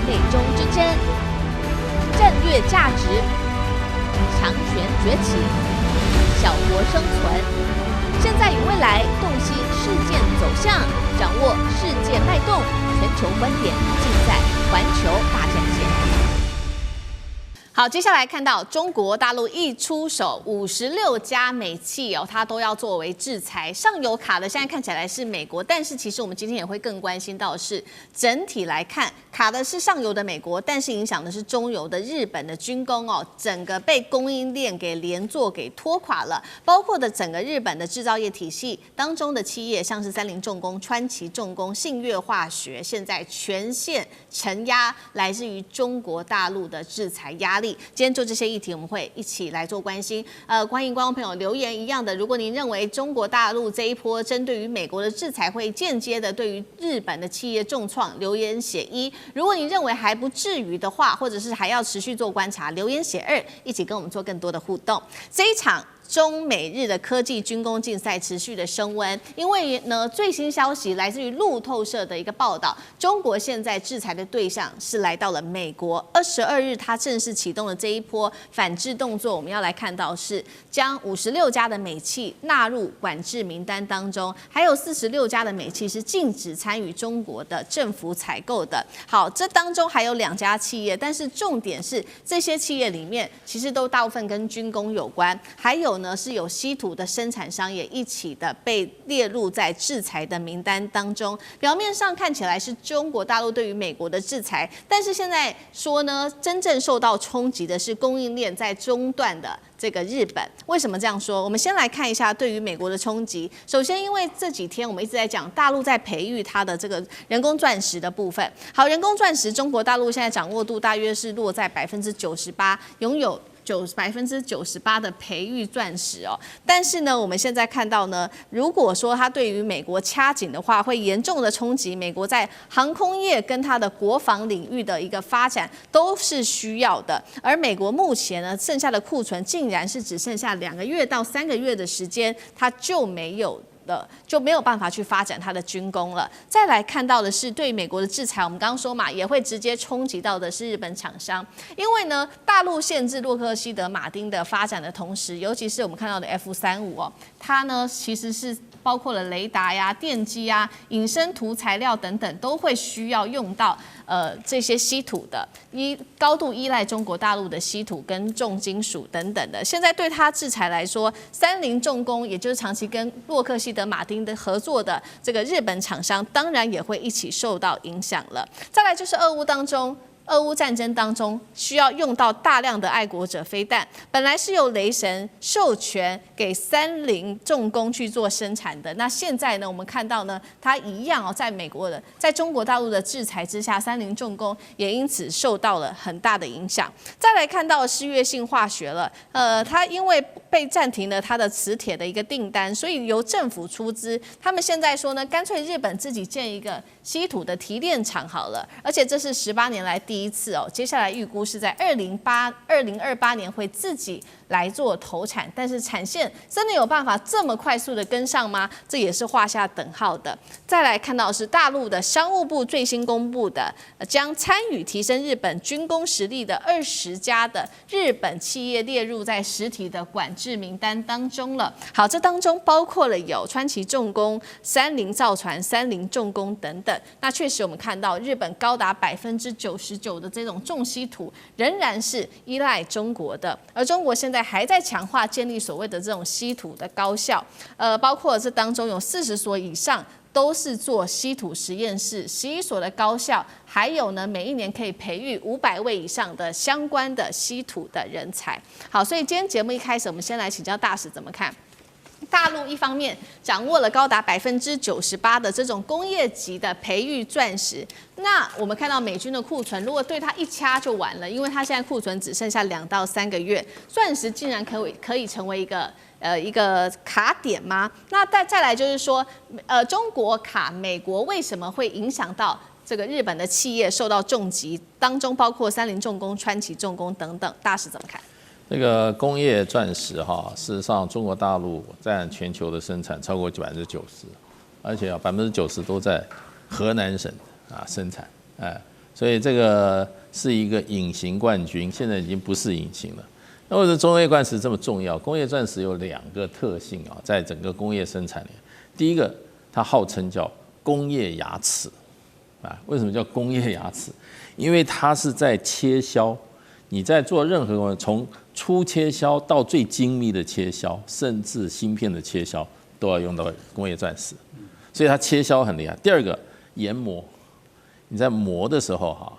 美中之爭、戰略價值、強權崛起。小國生存，現在與未來洞悉事件走向，掌握世界脈動，全球觀點盡在環球大戰線。好，接下來看到中國大陸一出手，56家美企它都要作為制裁。上游卡的現在看起來是美國，但是其實我們今天也會更關心到的是，整體來看卡的是上游的美國，但是影響的是中游的日本的軍工整個被供應鏈給連坐給拖垮了，包括的整個日本的製造業體系當中的企業，像是三菱重工、川崎重工、信越化學，現在全線承壓來自於中國大陸的制裁壓力。力。今天就這些議題，我們會一起來做關心。歡迎觀眾朋友留言一樣的，如果您認為中國大陸這一波針對於美國的制裁會間接的對於日本的企業重創，留言寫1；如果你認為還不至於的話，或者是還要持續做觀察，留言寫2，一起跟我們做更多的互動。這一場中美日的科技軍工競賽持續的升溫，因為呢最新消息來自於路透社的一個報道，中國現在制裁的對象是來到了美國。22日，它正式啟動了這一波反制動作。我們要來看到是將56家的美企納入管制名單當中，還有46家的美企是禁止參與中國的政府採購的。好，這當中還有2家企業，但是重點是這些企業裡面其實都大部分跟軍工有關，還有呢是有稀土的生產商也一起的被列入在制裁的名單當中。表面上看起来是中國大陸对於美國的制裁，但是現在說呢，真正受到衝擊的是供應鏈在中斷的這個日本。為什麼這樣說？我們先來看一下對於美國的衝擊。首先，因為這幾天我們一直在講大陸在培育它的這個人工鑽石的部分。好，人工鑽石，中國大陸現在掌握度大約是落在98%，擁有98%的培育鑽石哦，但是呢，我們現在看到呢，如果說它对於美國掐緊的話，會嚴重的衝擊美國在航空業跟它的國防領域的一個發展都是需要的。而美國目前呢，剩下的庫存竟然是只剩下2個月到3個月的時間，它就沒有辦法去發展它的軍工了。再來看到的是對美國的制裁，我們剛剛說嘛，也會直接衝擊到的是日本廠商，因為呢，大陸限制洛克希德馬丁的發展的同時，尤其是我們看到的 F-35哦，它呢其實是包括了雷達呀、電機啊、引申圖材料等等，都會需要用到這些稀土的，高度依賴中國大陸的稀土跟重金屬等等的。現在對它制裁來說，三菱重工也就是長期跟洛克希德馬丁的合作的這個日本廠商，當然也會一起受到影響了。再來就是俄烏戰爭當中需要用到大量的愛國者飛彈，本來是由雷神授權給三菱重工去做生產的，那現在呢，我們看到呢，它一樣在中國大陸的制裁之下，三菱重工也因此受到了很大的影響。再來看到是越性化學了，它因為被暫停了它的磁鐵的一個訂單，所以由政府出資，他們現在說呢，乾脆日本自己建一個稀土的提煉廠好了，而且這是18年來第一次哦，接下來預估是在2028年會自己來做投產，但是產線真的有辦法這麼快速的跟上嗎？這也是畫下等號的。再來看到的是大陸的商務部最新公布的，將參與提升日本軍工實力的20家的日本企業列入在實體的管制名單當中了。好，這當中包括了有川崎重工、三菱造船、三菱重工等等。那確實我們看到日本高達99%的這種重稀土仍然是依賴中國的，而中國現在還在強化建立所謂的這種稀土的高校，包括這當中有40所以上都是做稀土實驗室，11所的高校，還有呢，每一年可以培育500位以上的相關的稀土的人才。好，所以今天節目一開始，我們先來請教大使怎麼看。大陸一方面掌握了高達98%的這種工業級的培育鑽石，那我們看到美軍的庫存，如果對它一掐就完了，因為它現在庫存只剩下2到3個月，鑽石竟然可以成為一個卡點嗎？那再來就是說，中國卡美國為什麼會影響到這個日本的企業受到重擊？當中包括三菱重工、川崎重工等等，大使怎麼看？這個工業鑽石哈，事實上中國大陸佔全球的生產超過90%，而且90%都在河南省生產，所以這個是一個隱形冠軍，現在已經不是隱形了。那為什麼工業鑽石這麼重要？工業鑽石有2個特性啊，在整個工業生產裡，第一個它號稱叫工業牙齒，為什麼叫工業牙齒？因為它是在切削。你在做任何工作，從初切削到最精密的切削，甚至芯片的切削，都要用到工業鑽石，所以它切削很厲害。第二個，研磨，你在磨的時候哈，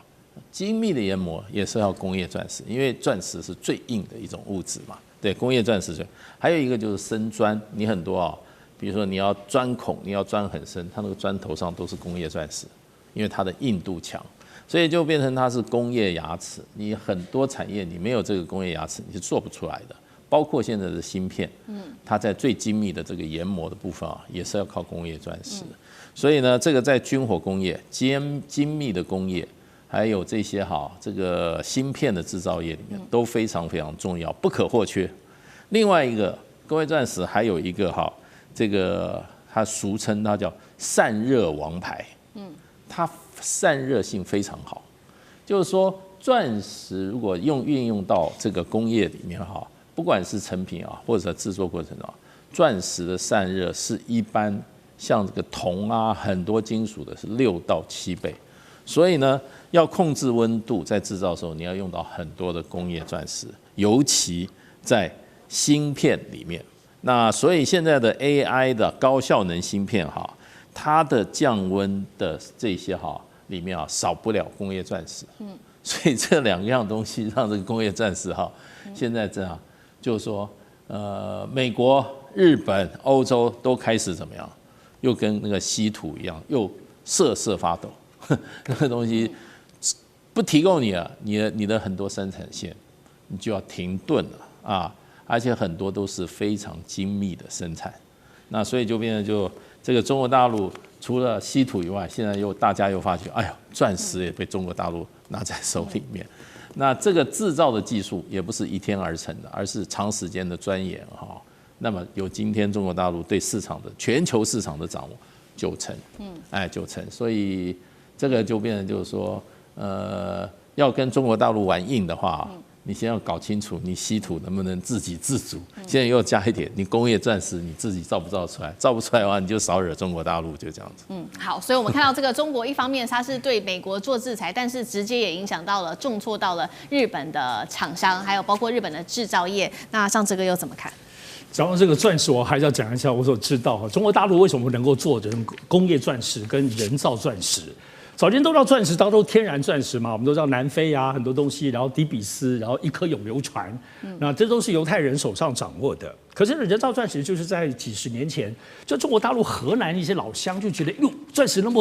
精密的研磨也是要工業鑽石，因為鑽石是最硬的一種物質嘛。对，工業鑽石最。還有一個就是深鑽，你很多啊，比如說你要鑽孔，你要鑽很深，它那個磚頭上都是工業鑽石，因為它的硬度強。所以就變成它是工業牙齒。你很多產業你沒有這個工業牙齒，你是做不出來的。包括現在的芯片，它在最精密的這個研磨的部分啊，也是要靠工業鑽石。所以呢，這個在軍火工業、精密的工業，還有這些這個芯片的製造業裡面都非常非常重要，不可或缺。另外一個工業鑽石還有一個這個它俗稱它叫散熱王牌，它散熱性非常好，就是說鑽石如果運用到這個工業裡面不管是成品或者製作過程鑽石的散熱是一般像這個銅很多金屬的是6到7倍，所以呢，要控制溫度，在製造的時候你要用到很多的工業鑽石，尤其在芯片裡面。那所以現在的 AI 的高效能芯片它的降溫的這些裡面少不了工業鑽石。所以這2樣東西讓這個工業鑽石現在這樣。就是說，美國、日本、歐洲都開始怎麼樣？又跟那個稀土一樣，又瑟瑟發抖。那個東西不提供你了，你的很多生產線，你就要停頓了而且很多都是非常精密的生產。那所以就變成這個中國大陸除了稀土以外，現在大家又發覺，哎呦，鑽石也被中國大陸拿在手裡面。那這個製造的技術也不是一天而成的，而是長時間的鑽研那麼有今天中國大陸對全球市場的掌握9成，9成。所以這個就變成就是說，要跟中國大陸玩硬的話，你先要搞清楚你稀土能不能自給自足。現在又加一點，你工業鑽石你自己造不造出來？造不出來的話，你就少惹中國大陸，就這樣子。好，所以我們看到這個中國一方面它是对美國做制裁，但是直接也影響到了重挫到了日本的廠商，還有包括日本的制造業。那像这個又怎麼看？講到這個鑽石，我還是要講一下我所知道中國大陸為什麼能夠做這種工業鑽石跟人造鑽石。早間都知道鑽石，大家都天然鑽石嘛，我們都知道南非很多東西，然後底比斯，然後一顆永流傳，那這都是猶太人手上掌握的。可是人造鑽石就是在幾十年前，就中國大陸河南一些老鄉就覺得，喲，鑽石那麼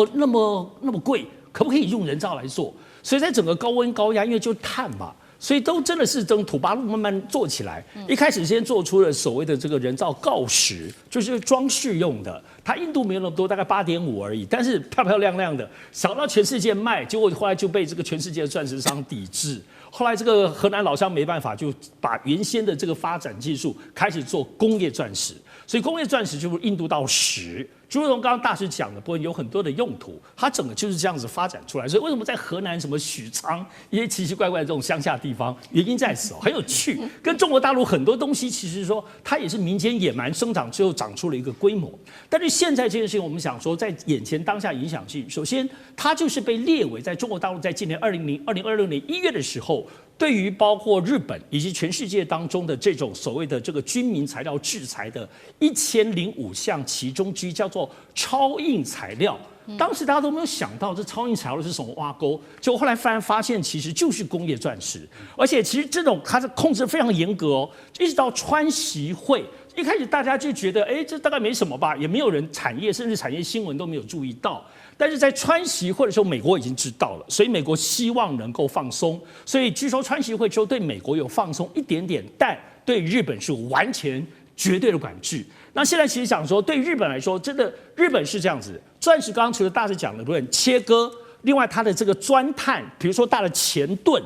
貴，可不可以用人造來做？所以在整個高溫高壓，因為就碳嘛。所以都真的是從土八路慢慢做起來，一開始先做出了所謂的這個人造鋯石，就是裝飾用的，它硬度沒有那麼多，大概8.5而已，但是漂漂亮亮的，想到全世界賣，結果後來就被這個全世界的鑽石商抵制。後來這個河南老鄉沒辦法，就把原先的這個發展技術開始做工業鑽石，所以工業鑽石就是硬度到10。就如同剛剛大師講的，不過有很多的用途，它整個就是這樣子發展出來。所以為什麼在河南什麼許昌一些奇奇怪怪的這種鄉下地方，原因在此很有趣。跟中國大陸很多東西，其實說它也是民間野蠻生長之後長出了一個規模。但是現在這件事情，我們想說，在眼前當下影響性，首先它就是被列為在中國大陸在今年2026年1月的時候，對於包括日本以及全世界當中的這種所謂的這個軍民材料制裁的1005項其中之一，叫做超硬材料。當時大家都沒有想到這超硬材料是什麼挖溝，結果後來發現其實就是工業鑽石，而且其實這種它是控制非常嚴格哦，一直到川習會。一開始大家就覺得，這大概沒什麼吧，也沒有人產業甚至產業新聞都沒有注意到。但是在川習會的時候，美國已經知道了，所以美國希望能夠放鬆。所以據說川習會之後對美國有放鬆一點點，但對日本是完全絕對的管制。那現在其實講說，對日本來說，真的日本是這樣子，鑽石剛剛除了大致講的論切割，另外它的這個鑽探，比如說大的前盾。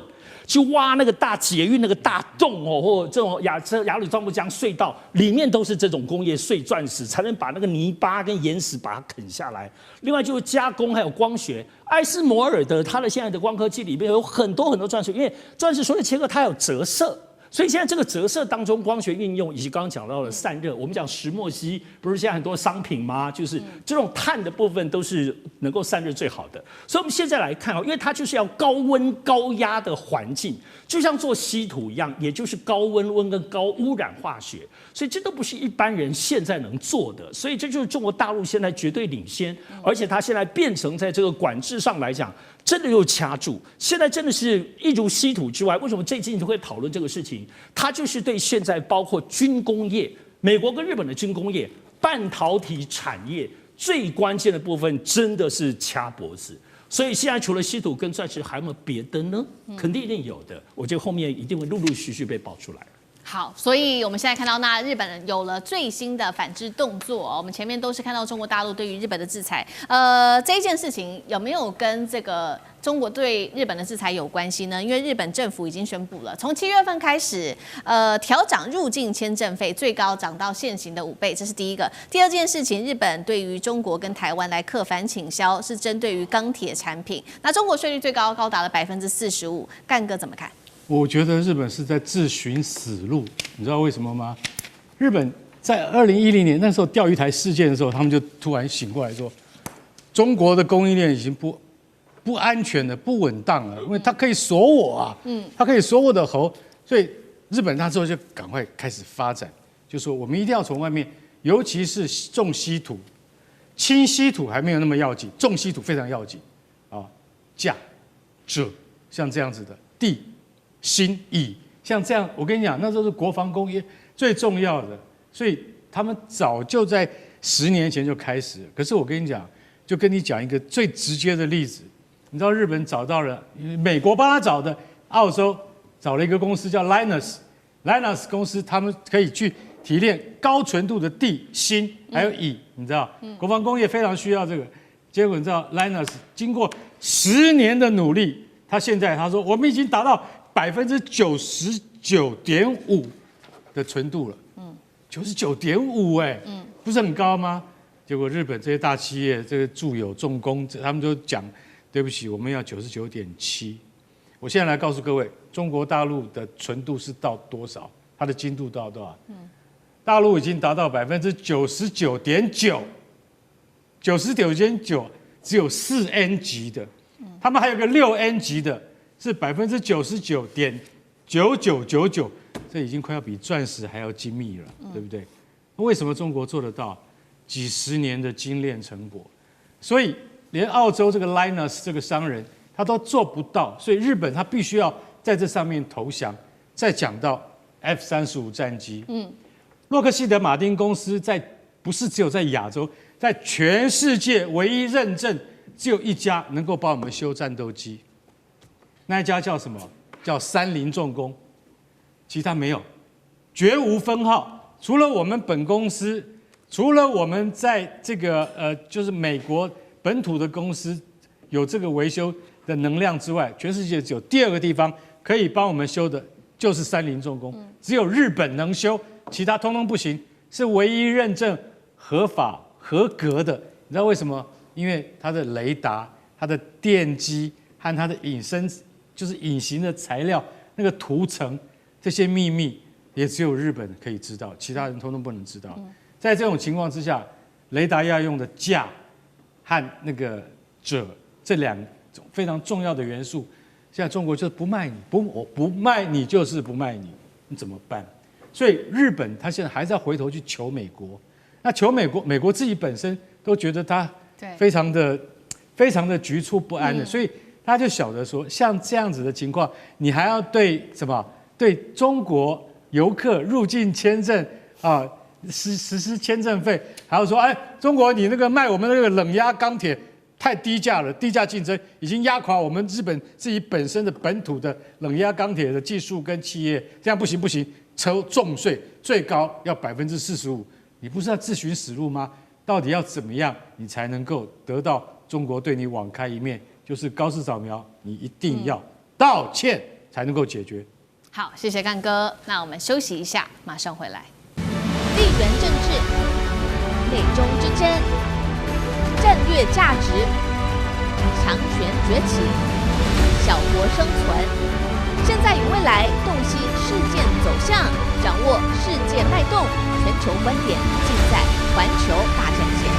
去挖那個大捷運那個大洞哦，或這種亞呂莊布江隧道裡面都是這種工業碎鑽石，才能把那個泥巴跟岩石把它啃下來。另外就是加工還有光學，艾斯摩爾的它的現在的光刻機裡面有很多鑽石，因為鑽石所有的切割它有折射。所以現在這個折射當中，光學運用以及剛剛講到的散熱，我們講石墨烯不是現在很多商品嗎？就是這種碳的部分都是能夠散熱最好的。所以我們現在來看因為它就是要高溫高壓的環境，就像做稀土一樣，也就是高溫跟高污染化學。所以這都不是一般人現在能做的。所以這就是中國大陸現在絕對領先，而且它現在變成在這個管制上來講，真的又掐住。現在真的是一如稀土之外，為什麼最近就會討論這個事情？它就是對現在包括軍工業，美國跟日本的軍工業、半導體產業最關鍵的部分，真的是掐脖子。所以現在除了稀土跟鑽石，還有沒有別的呢？肯定一定有的，我覺得後面一定會陸陸續續被爆出來。好，所以我們現在看到，那日本有了最新的反制動作哦。我們前面都是看到中國大陸對於日本的制裁，這一件事情有沒有跟這個中國對日本的制裁有關係呢？因為日本政府已經宣布了，從7月份開始，調漲入境簽證費，最高漲到現行的5倍，這是第一個。第二件事情，日本對於中國跟台灣來課反傾銷，是針對於鋼鐵產品。那中國稅率最高高達了45%，幹哥怎麼看？我覺得日本是在自尋死路，你知道為什麼嗎？日本在2010年那時候釣魚台事件的時候，他們就突然醒過來說，中國的供應鏈已經不安全了，不穩當了，因為它可以鎖我啊，它可以鎖我的喉，所以日本那时候就趕快開始發展，就說我們一定要從外面，尤其是重稀土，輕稀土還沒有那麼要緊，重稀土非常要緊啊，鎵、鍺像這樣子的鋰、鋅、鋰，像這樣，我跟你講，那時候是國防工業最重要的，所以他們早就在10年前就開始了。可是我跟你講，就跟你講一個最直接的例子，你知道日本找到了，美國幫他找的，澳洲找了一個公司叫 Lynas 公司，他們可以去提煉高純度的鋰、鋅還有鋰，你知道，國防工業非常需要這個。結果你知道 Lynas 經過10年的努力，他說我們已經達到99.5%的純度了，99.5%哎，不是很高嗎？結果日本這些大企業，這個住友重工，他們都講，對不起，我們要99.7%。我現在來告訴各位，中國大陸的純度是到多少？它的精度到多少？大陸已經達到99.9%，99.9%只有4N 級的，他們還有個6N 級的。是99.9999%，這已經快要比鑽石還要精密了，對不對？為什麼中國做得到？幾十年的精煉成果，所以連澳洲這個 Lynas 這個商人他都做不到，所以日本他必須要在這上面投降。再講到 F-35戰機，洛克希德馬丁公司不是只有在亞洲，在全世界唯一認證只有一家能夠幫我們修戰鬥機。那一家叫什麼？叫三菱重工，其他沒有，絕無分號。除了我們本公司，除了我們在這個就是美國本土的公司有這個維修的能量之外，全世界只有第2個地方可以幫我們修的，就是三菱重工。只有日本能修，其他通通不行，是唯一認證合法合格的。你知道為什麼？因為它的雷達、它的電機和它的就是隱形的材料，那個塗層，這些秘密也只有日本可以知道，其他人通通不能知道。在這種情況之下，雷達要用的鎵和那個鍺這2種非常重要的元素，現在中國就是不賣你，我不賣你就是不賣你，你怎麼辦？所以日本他現在還是要回頭去求美國，那求美國，美國自己本身都覺得他非常的局促不安的，所以。他就曉得說，像這樣子的情況，你還要對什麼？對中國遊客入境簽證啊，實施簽證費，還要說，哎，中國你那個賣我們那個冷壓鋼鐵太低價了，低價競爭已經壓垮我們日本自己本身的本土的冷壓鋼鐵的技術跟企業，這樣不行，抽重稅，最高要45%，你不是要自尋死路嗎？到底要怎麼樣，你才能夠得到中國對你網開一面？就是高市早苗，你一定要道歉才能夠解決。好，謝謝幹哥。那我們休息一下，馬上回來。地緣政治、美中之爭、戰略價值、強權崛起、小國生存，現在與未來洞悉事件走向，掌握世界脈動，全球觀點盡在環球大戰線。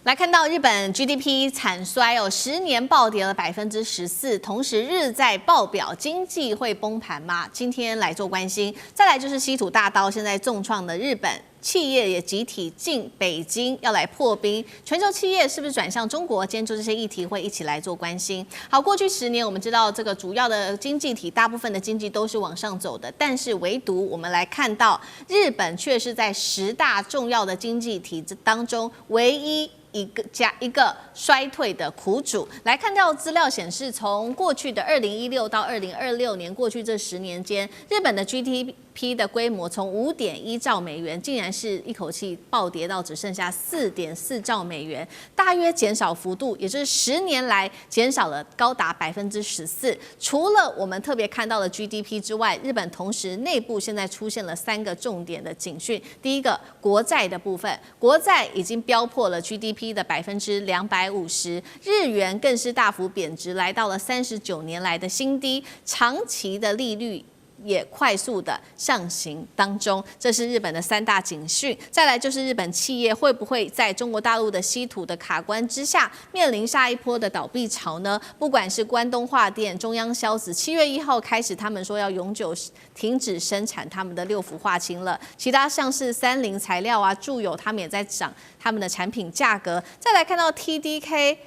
來看到日本 GDP 慘衰10年暴跌了14%，同時日債爆表，經濟會崩盤嗎？今天來做關心。再來就是稀土大刀，現在重創的日本企業也集體進北京，要來破冰。全球企業是不是轉向中國？今天就這些議題會一起來做關心。好，過去10年我們知道這個主要的經濟體，大部分的經濟都是往上走的，但是唯獨我們來看到日本卻是在10大重要的經濟體當中唯一一個衰退的苦主。來看到資料顯示，從過去的2016到2026年，過去這10年間，日本的 GDP 的規模從5.1兆美元，竟然是一口氣暴跌到只剩下4.4兆美元，大約減少幅度，也就是10年來減少了高達14%。除了我們特別看到的 GDP 之外，日本同時內部現在出現了3個重點的警訊。第一個，國債的部分，國債已經飆破了 GDP 的250%，日元更是大幅貶值，來到了39年來的新低，長期的利率也快速的上行當中，這是日本的3大警訊。再來就是日本企業會不會在中國大陸的稀土的卡關之下，面臨下一波的倒閉潮呢？不管是關東化電、中央硝子，7月1號開始，他們說要永久停止生產他們的6氟化氢了。其他像是三菱材料啊、住友，他們也在漲他們的產品價格。再來看到 TDK。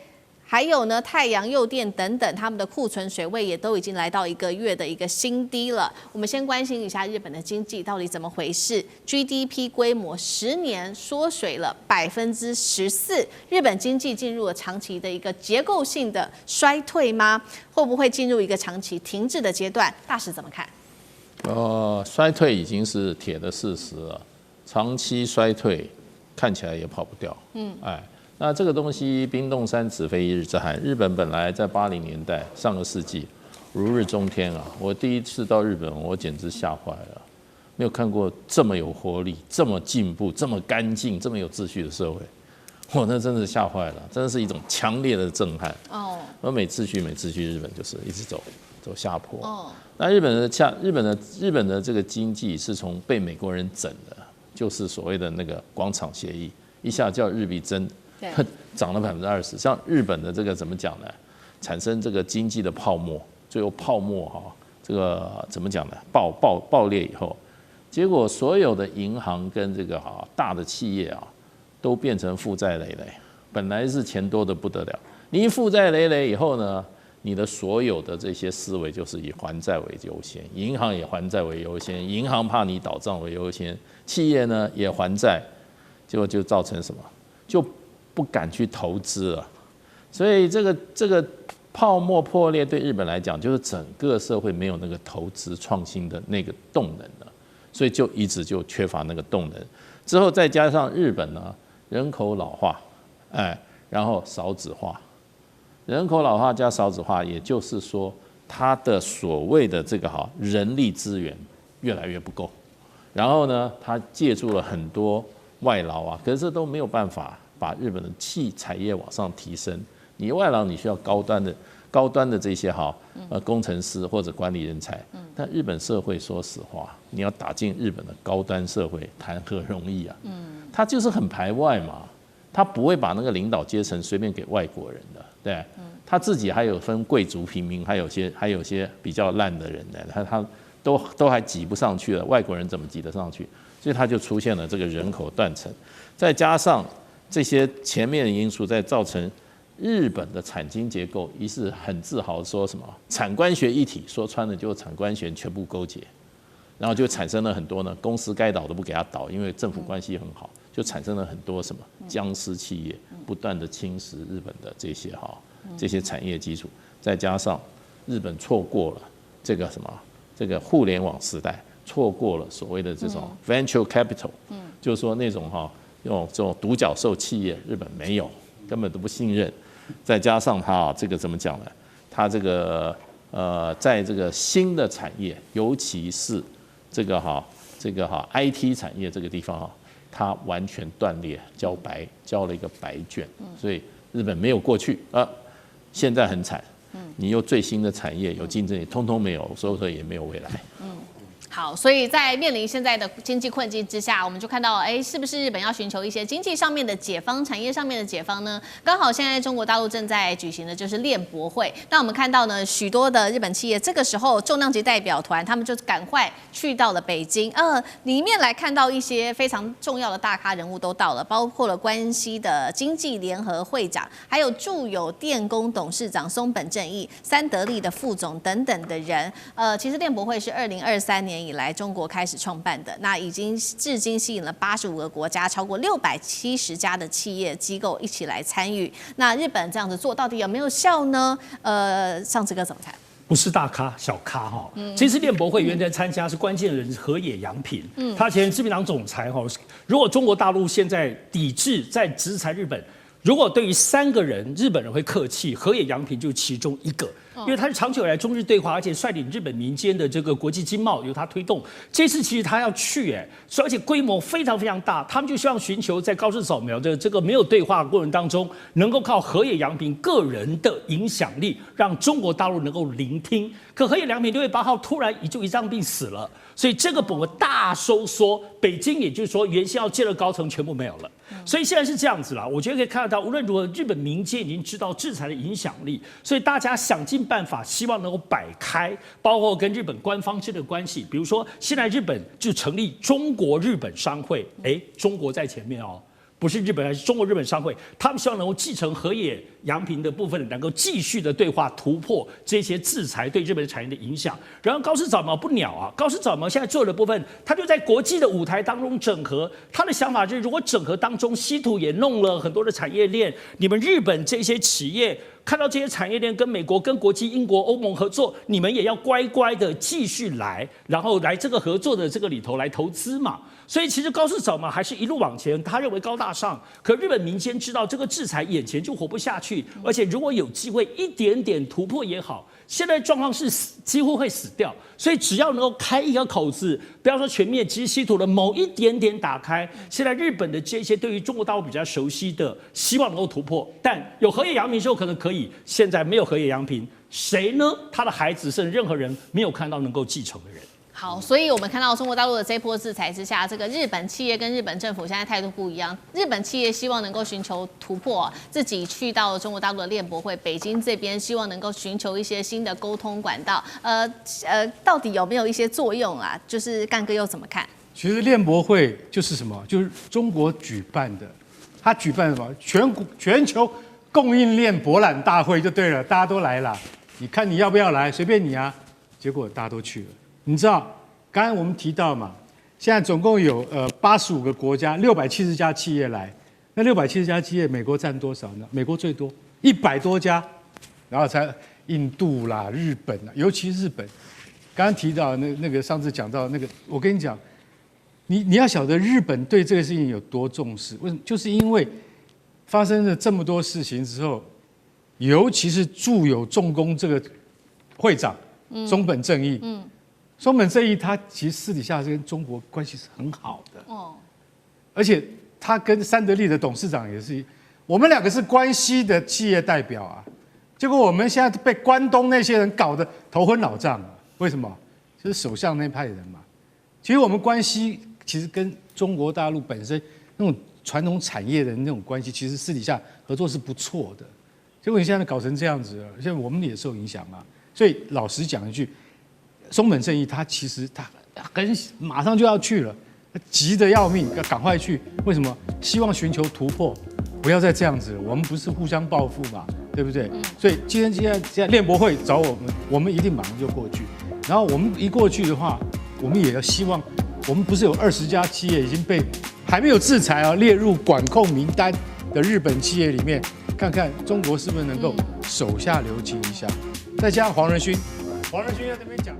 還有呢，太陽誘電等等，他們的庫存水位也都已經來到1個月的一個新低了。我們先關心一下日本的經濟到底怎麼回事 ？GDP 規模10年縮水了14%，日本經濟進入了長期的一個結構性的衰退嗎？會不會進入一個長期停滯的階段？大使怎麼看？衰退已經是鐵的事實了，長期衰退看起來也跑不掉。那這個東西冰凍三尺非一日之寒。日本本來在80年代上個世紀如日中天啊！我第一次到日本，我簡直嚇壞了，沒有看過這麼有活力、這麼進步、這麼乾淨、這麼有秩序的社會。我那真的嚇壞了，真的是一種強烈的震撼。而每次去日本就是一直走下坡。那日本的這個經濟是從被美國人整的，就是所謂的那個廣場協議，一下叫日幣漲了20%，像日本的这個怎麼講呢？產生這個經濟的泡沫，最後泡沫這個怎麼講呢？爆裂以後，結果所有的銀行跟這個大的企業都變成負債累累。本來是錢多得不得了，你一負債累累以後呢，你的所有的這些思維就是以還債為優先，銀行也還債為優先，銀行怕你倒賬為優先，企業呢也還債，結果就造成什麼？就不敢去投資了，所以這個泡沫破裂對日本來講，就是整個社會沒有那個投資創新的那個動能了，所以就一直就缺乏那個動能。之後再加上日本呢人口老化，然後少子化，人口老化加少子化，也就是說它的所謂的這個人力資源越來越不夠，然後呢，它借助了很多外勞可是這都沒有辦法把日本的產業往上提升。你外勞你需要高端的這些工程師或者管理人才，但日本社會說實話，你要打進日本的高端社會，談何容易啊？他就是很排外嘛，他不會把那個領導階層隨便給外國人的，對，他自己還有分貴族、平民，還有些比較爛的人的，他都還擠不上去了，外國人怎麼擠得上去？所以他就出現了這個人口斷層，再加上這些前面的因素，在造成日本的產經結構，於是很自豪說什麼產官學一體，說穿了就是產官學全部勾結，然後就產生了很多呢公司該倒都不給他倒，因為政府關係很好，就產生了很多什麼僵屍企業，不斷的侵蝕日本的這些產業基礎，再加上日本錯過了這個互聯網時代，錯過了所謂的這種 venture capital，就是說那種用這種獨角獸企業，日本沒有，根本都不信任。再加上它這個怎麼講呢？它這個在這個新的產業，尤其是這個IT 產業這個地方它完全斷裂，交了一個白卷，所以日本沒有過去現在很慘。你有最新的產業有競爭力，通通沒有，所以說也沒有未來。好，所以在面臨現在的經濟困境之下，我們就看到，是不是日本要尋求一些經濟上面的解方、產業上面的解方呢？剛好現在中國大陸正在舉行的就是練博會，那我們看到呢，許多的日本企業這個時候重量級代表團，他們就趕快去到了北京，裡面來看到一些非常重要的大咖人物都到了，包括了關西的經濟聯合會長，還有住友電工董事長松本正義、三得利的副總等等的人。其實練博會是2023年。年以來中國開始創辦的，那已經至今吸引了85個國家，超過670家的企業機構一起來參與。那日本這樣子做到底有沒有效呢？上次哥怎麼看？不是大咖小咖哈，其實聯博會原來參加是關鍵人河野洋平，他前自民黨總裁哈。如果中國大陸現在抵制在制裁日本，如果對於3個人日本人會客氣，河野洋平就是其中一個。因為他是長久以來中日對話，而且率領日本民間的這個國際經貿由他推動。這次其實他要去，而且規模非常非常大，他們就希望尋求在高市早苗的這個沒有對話過程當中，能夠靠河野洋平個人的影響力，讓中國大陸能夠聆聽。可河野洋平6月8號突然就胰臟病死了，所以這個部分大收縮，北京也就是說原先要建的高層全部沒有了。所以現在是這樣子啦，我覺得可以看得到，無論如何，日本民間已經知道制裁的影響力，所以大家想盡辦法，希望能夠擺開，包括跟日本官方之間的關係。比如說，現在日本就成立中國日本商會，中國在前面哦。不是日本，還是中國日本商會，他們希望能夠繼承河野洋平的部分，能夠繼續的對話，突破這些制裁對日本產業的影響。然後高市早苗不鳥啊，高市早苗現在做的部分，他就在國際的舞台當中整合。他的想法就是，如果整合當中，稀土也弄了很多的產業鏈，你們日本這些企業看到這些產業鏈跟美國、跟國際、英國、歐盟合作，你們也要乖乖的繼續來，然後來這個合作的這個裡頭來投資嘛。所以其實高市早苗還是一路往前，他認為高大上。可日本民間知道這個制裁眼前就活不下去，而且如果有機會一點點突破也好，現在狀況是幾乎會死掉。所以只要能夠開一個口子，不要說全面，其實稀土的某一點點打開，現在日本的這些對於中國大陸比較熟悉的，希望能夠突破。但有河野洋平之後可能可以，現在沒有河野洋平，誰呢？他的孩子甚至任何人沒有看到能夠繼承的人。好，所以我們看到中國大陸的這波制裁之下，這個日本企業跟日本政府現在態度不一樣。日本企業希望能夠尋求突破，自己去到中國大陸的聯博會，北京這邊希望能夠尋求一些新的溝通管道。到底有沒有一些作用啊？就是幹哥又怎麼看？其實聯博會就是什麼？就是中國舉辦的，他舉辦什麼？全球供應鏈博覽大會就對了，大家都來了。你看你要不要來？隨便你啊。結果大家都去了。你知道，剛才我們提到嘛，現在總共有85個國家，670家企業來。那670家企業，美國佔多少呢？美國最多，100多家，然後才印度啦、日本啦，尤其日本。剛剛提到那個上次講到那個，我跟你講，你要曉得日本對這個事情有多重視。為什麼？就是因為發生了這麼多事情之後，尤其是駐有重工這個會長松本正義，松本正義他其實私底下是跟中國關係是很好的，而且他跟三得利的董事長也是，我們兩個是關西的企業代表啊，結果我們現在被關東那些人搞得頭昏腦脹，為什麼？就是首相那派人嘛。其實我們關西其實跟中國大陸本身那種傳統產業的那種關係，其實私底下合作是不錯的。結果你現在搞成這樣子了，現在我們也受影響啊。所以老實講一句。松本正義他其實他馬上就要去了，急得要命，要趕快去。為什麼？希望尋求突破，不要再這樣子了。我們不是互相報復嘛，對不對？所以今天聯博會找我們，我們一定馬上就過去。然後我們一過去的話，我們也要希望，我們不是有20家企業已經被還沒有制裁啊列入管控名單的日本企業裡面，看看中國是不是能夠手下留情一下。再加上黃仁勳在那邊講。